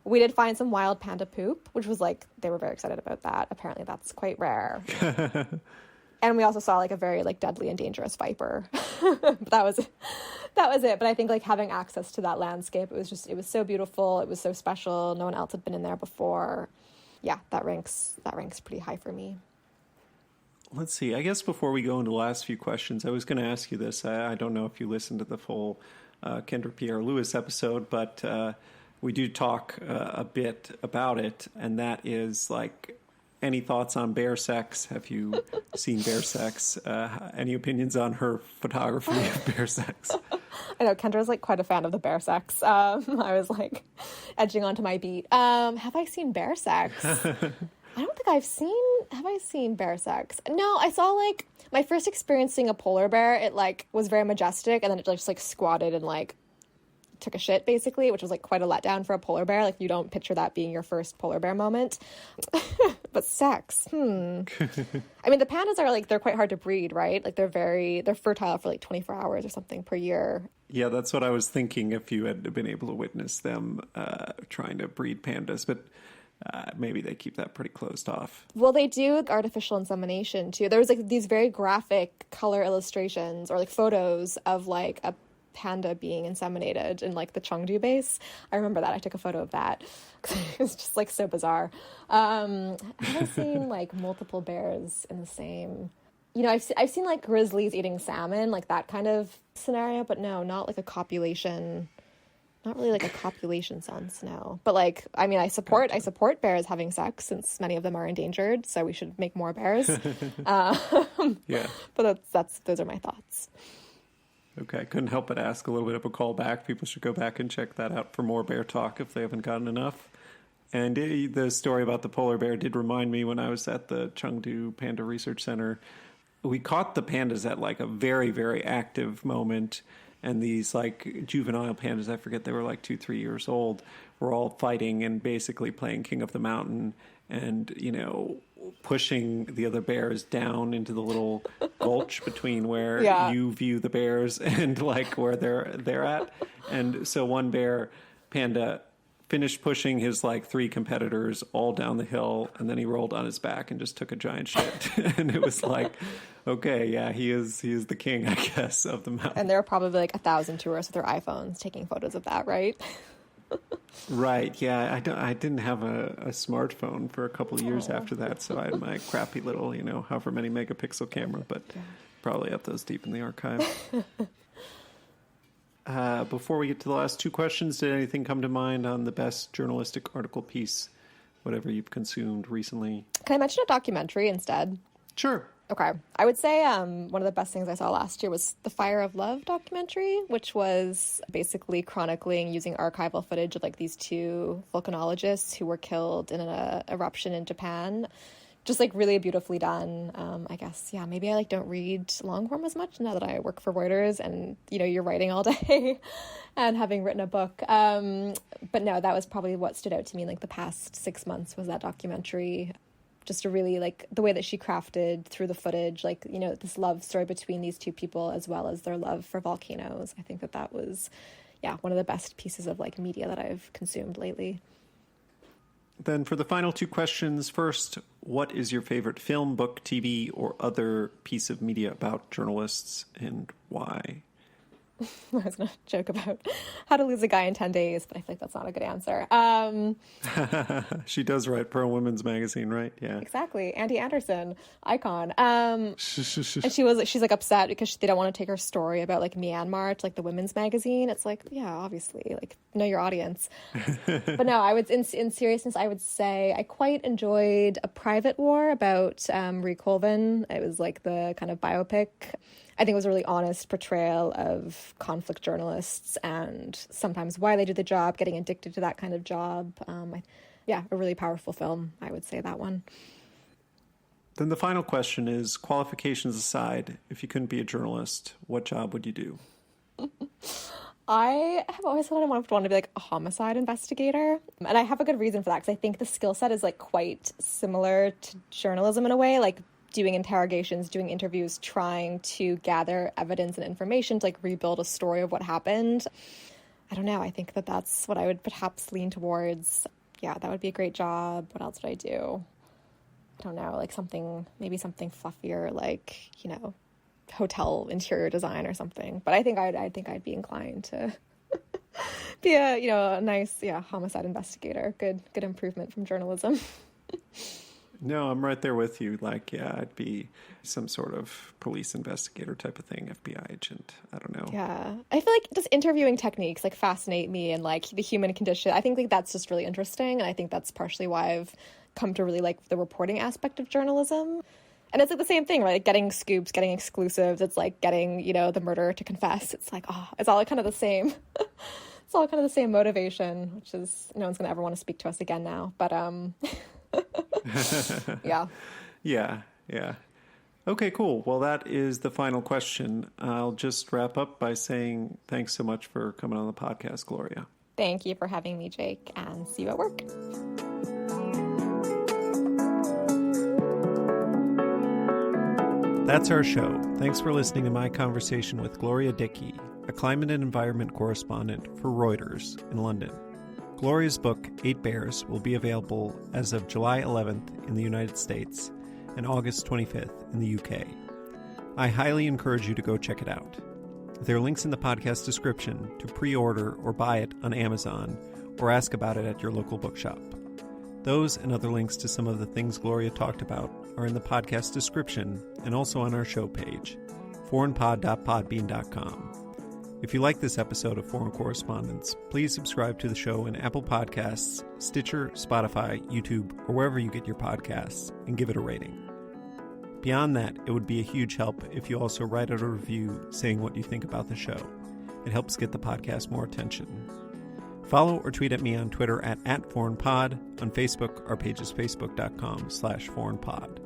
We did find some wild panda poop, which was like, they were very excited about that. Apparently that's quite rare. And we also saw like a very like deadly and dangerous viper. But that was it. But I think like having access to that landscape, it was so beautiful. It was so special. No one else had been in there before. Yeah, that ranks pretty high for me. Let's see. I guess before we go into the last few questions, I was going to ask you this. I don't know if you listened to the full Kendra Pierre Lewis episode, but we do talk a bit about it, and that is like, any thoughts on bear sex? Have you seen bear sex? Any opinions on her photography of bear sex? I know Kendra's like quite a fan of the bear sex. I was like edging onto my beat. Have I seen bear sex? I don't think have I seen bear sex? No, I saw like my first experience seeing a polar bear. It like was very majestic, and then it just like squatted and like took a shit basically, which was like quite a letdown for a polar bear. Like you don't picture that being your first polar bear moment. But sex, I mean, the pandas are like, they're quite hard to breed, right? Like they're fertile for like 24 hours or something per year. Yeah, that's what I was thinking, if you had been able to witness them trying to breed pandas, but maybe they keep that pretty closed off. Well, they do artificial insemination too. There was like these very graphic color illustrations or like photos of like a panda being inseminated in like the Chengdu base. I remember that. I took a photo of that. It was just like so bizarre. Have I seen like multiple bears in the same, I've seen like grizzlies eating salmon, like that kind of scenario, but no, not like a copulation, not really like a copulation sense, no. But like, I mean, I support bears having sex since many of them are endangered, so we should make more bears. Yeah. But those are my thoughts. Okay, couldn't help but ask a little bit of a callback. People should go back and check that out for more bear talk if they haven't gotten enough. And the story about the polar bear did remind me when I was at the Chengdu Panda Research Center. We caught the pandas at like a very, very active moment. And these like juvenile pandas, I forget, they were like 2-3 years old, were all fighting and basically playing King of the Mountain and, pushing the other bears down into the little gulch between where you view the bears and like where they're at. And so one bear panda finished pushing his like 3 competitors all down the hill, and then he rolled on his back and just took a giant shit. And it was like, okay, yeah, he is the king, I guess, of the mountain. And there were probably like 1,000 tourists with their iPhones taking photos of that, right? Right, yeah. I didn't have a smartphone for a couple of years after that, so I had my crappy little, however many megapixel camera. But probably up those deep in the archive. Before we get to the last two questions, did anything come to mind on the best journalistic article piece, whatever you've consumed recently? Can I mention a documentary instead? Sure. Okay. I would say one of the best things I saw last year was the Fire of Love documentary, which was basically chronicling using archival footage of like these two volcanologists who were killed in an eruption in Japan. Just like really beautifully done. I guess, yeah, maybe I like don't read long form as much now that I work for Reuters and, you know, you're writing all day and having written a book. But no, that was probably what stood out to me in like the past 6 months was that documentary. Just a really like the way that she crafted through the footage, like, you know, this love story between these two people as well as their love for volcanoes. I think that was, yeah, one of the best pieces of like media that I've consumed lately. Then for the final two questions, first, what is your favorite film, book, TV, or other piece of media about journalists and why? I was going to joke about how to lose a guy in 10 days, but I feel like that's not a good answer. She does write Pearl Women's Magazine, right? Yeah. Exactly. Andy Anderson, icon. And she's like upset because they don't want to take her story about like Myanmar to like the women's magazine. It's like, yeah, obviously, like know your audience. But no, I would, in seriousness, I would say I quite enjoyed A Private War about Marie Colvin. It was like the kind of biopic. I think it was a really honest portrayal of conflict journalists and sometimes why they do the job, getting addicted to that kind of job. A really powerful film, I would say that one. Then the final question is, qualifications aside, if you couldn't be a journalist, what job would you do? I have always thought I want to be like a homicide investigator. And I have a good reason for that because I think the skill set is like quite similar to journalism in a way, like doing interrogations, doing interviews, trying to gather evidence and information to like rebuild a story of what happened. I don't know. I think that's what I would perhaps lean towards. Yeah, that would be a great job. What else would I do? I don't know, like maybe something fluffier, like, you know, hotel interior design or something. But I think I'd be inclined to be a nice, homicide investigator. Good improvement from journalism. No, I'm right there with you. Like, yeah, I'd be some sort of police investigator type of thing, FBI agent. I don't know. Yeah. I feel like just interviewing techniques like fascinate me and like the human condition. I think like that's just really interesting. And I think that's partially why I've come to really like the reporting aspect of journalism. And it's like the same thing, right? Like getting scoops, getting exclusives. It's like getting, you know, the murderer to confess. It's like, it's all kind of the same. It's all kind of the same motivation, which is no one's going to ever want to speak to us again now. But, Yeah. Okay, cool. Well, that is the final question. I'll just wrap up by saying thanks so much for coming on the podcast, Gloria. Thank you for having me, Jake, and see you at work. That's our show. Thanks for listening to my conversation with Gloria Dickie, a climate and environment correspondent for Reuters in London. Gloria's book, 8 Bears, will be available as of July 11th in the United States and August 25th in the UK. I highly encourage you to go check it out. There are links in the podcast description to pre-order or buy it on Amazon or ask about it at your local bookshop. Those and other links to some of the things Gloria talked about are in the podcast description and also on our show page, foreignpod.podbean.com. If you like this episode of Foreign Correspondence, please subscribe to the show in Apple Podcasts, Stitcher, Spotify, YouTube, or wherever you get your podcasts, and give it a rating. Beyond that, it would be a huge help if you also write out a review saying what you think about the show. It helps get the podcast more attention. Follow or tweet at me on Twitter at @foreignpod. On Facebook, our page is facebook.com/foreignpod.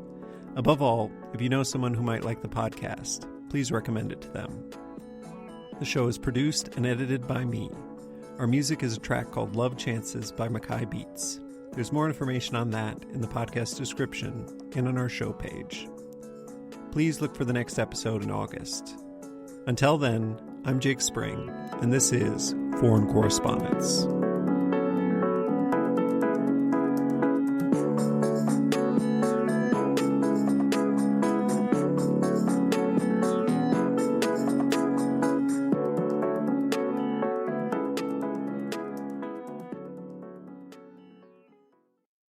Above all, if you know someone who might like the podcast, please recommend it to them. The show is produced and edited by me. Our music is a track called Love Chances by Mongabay Beats. There's more information on that in the podcast description and on our show page. Please look for the next episode in August. Until then, I'm Jake Spring, and this is Foreign Correspondence.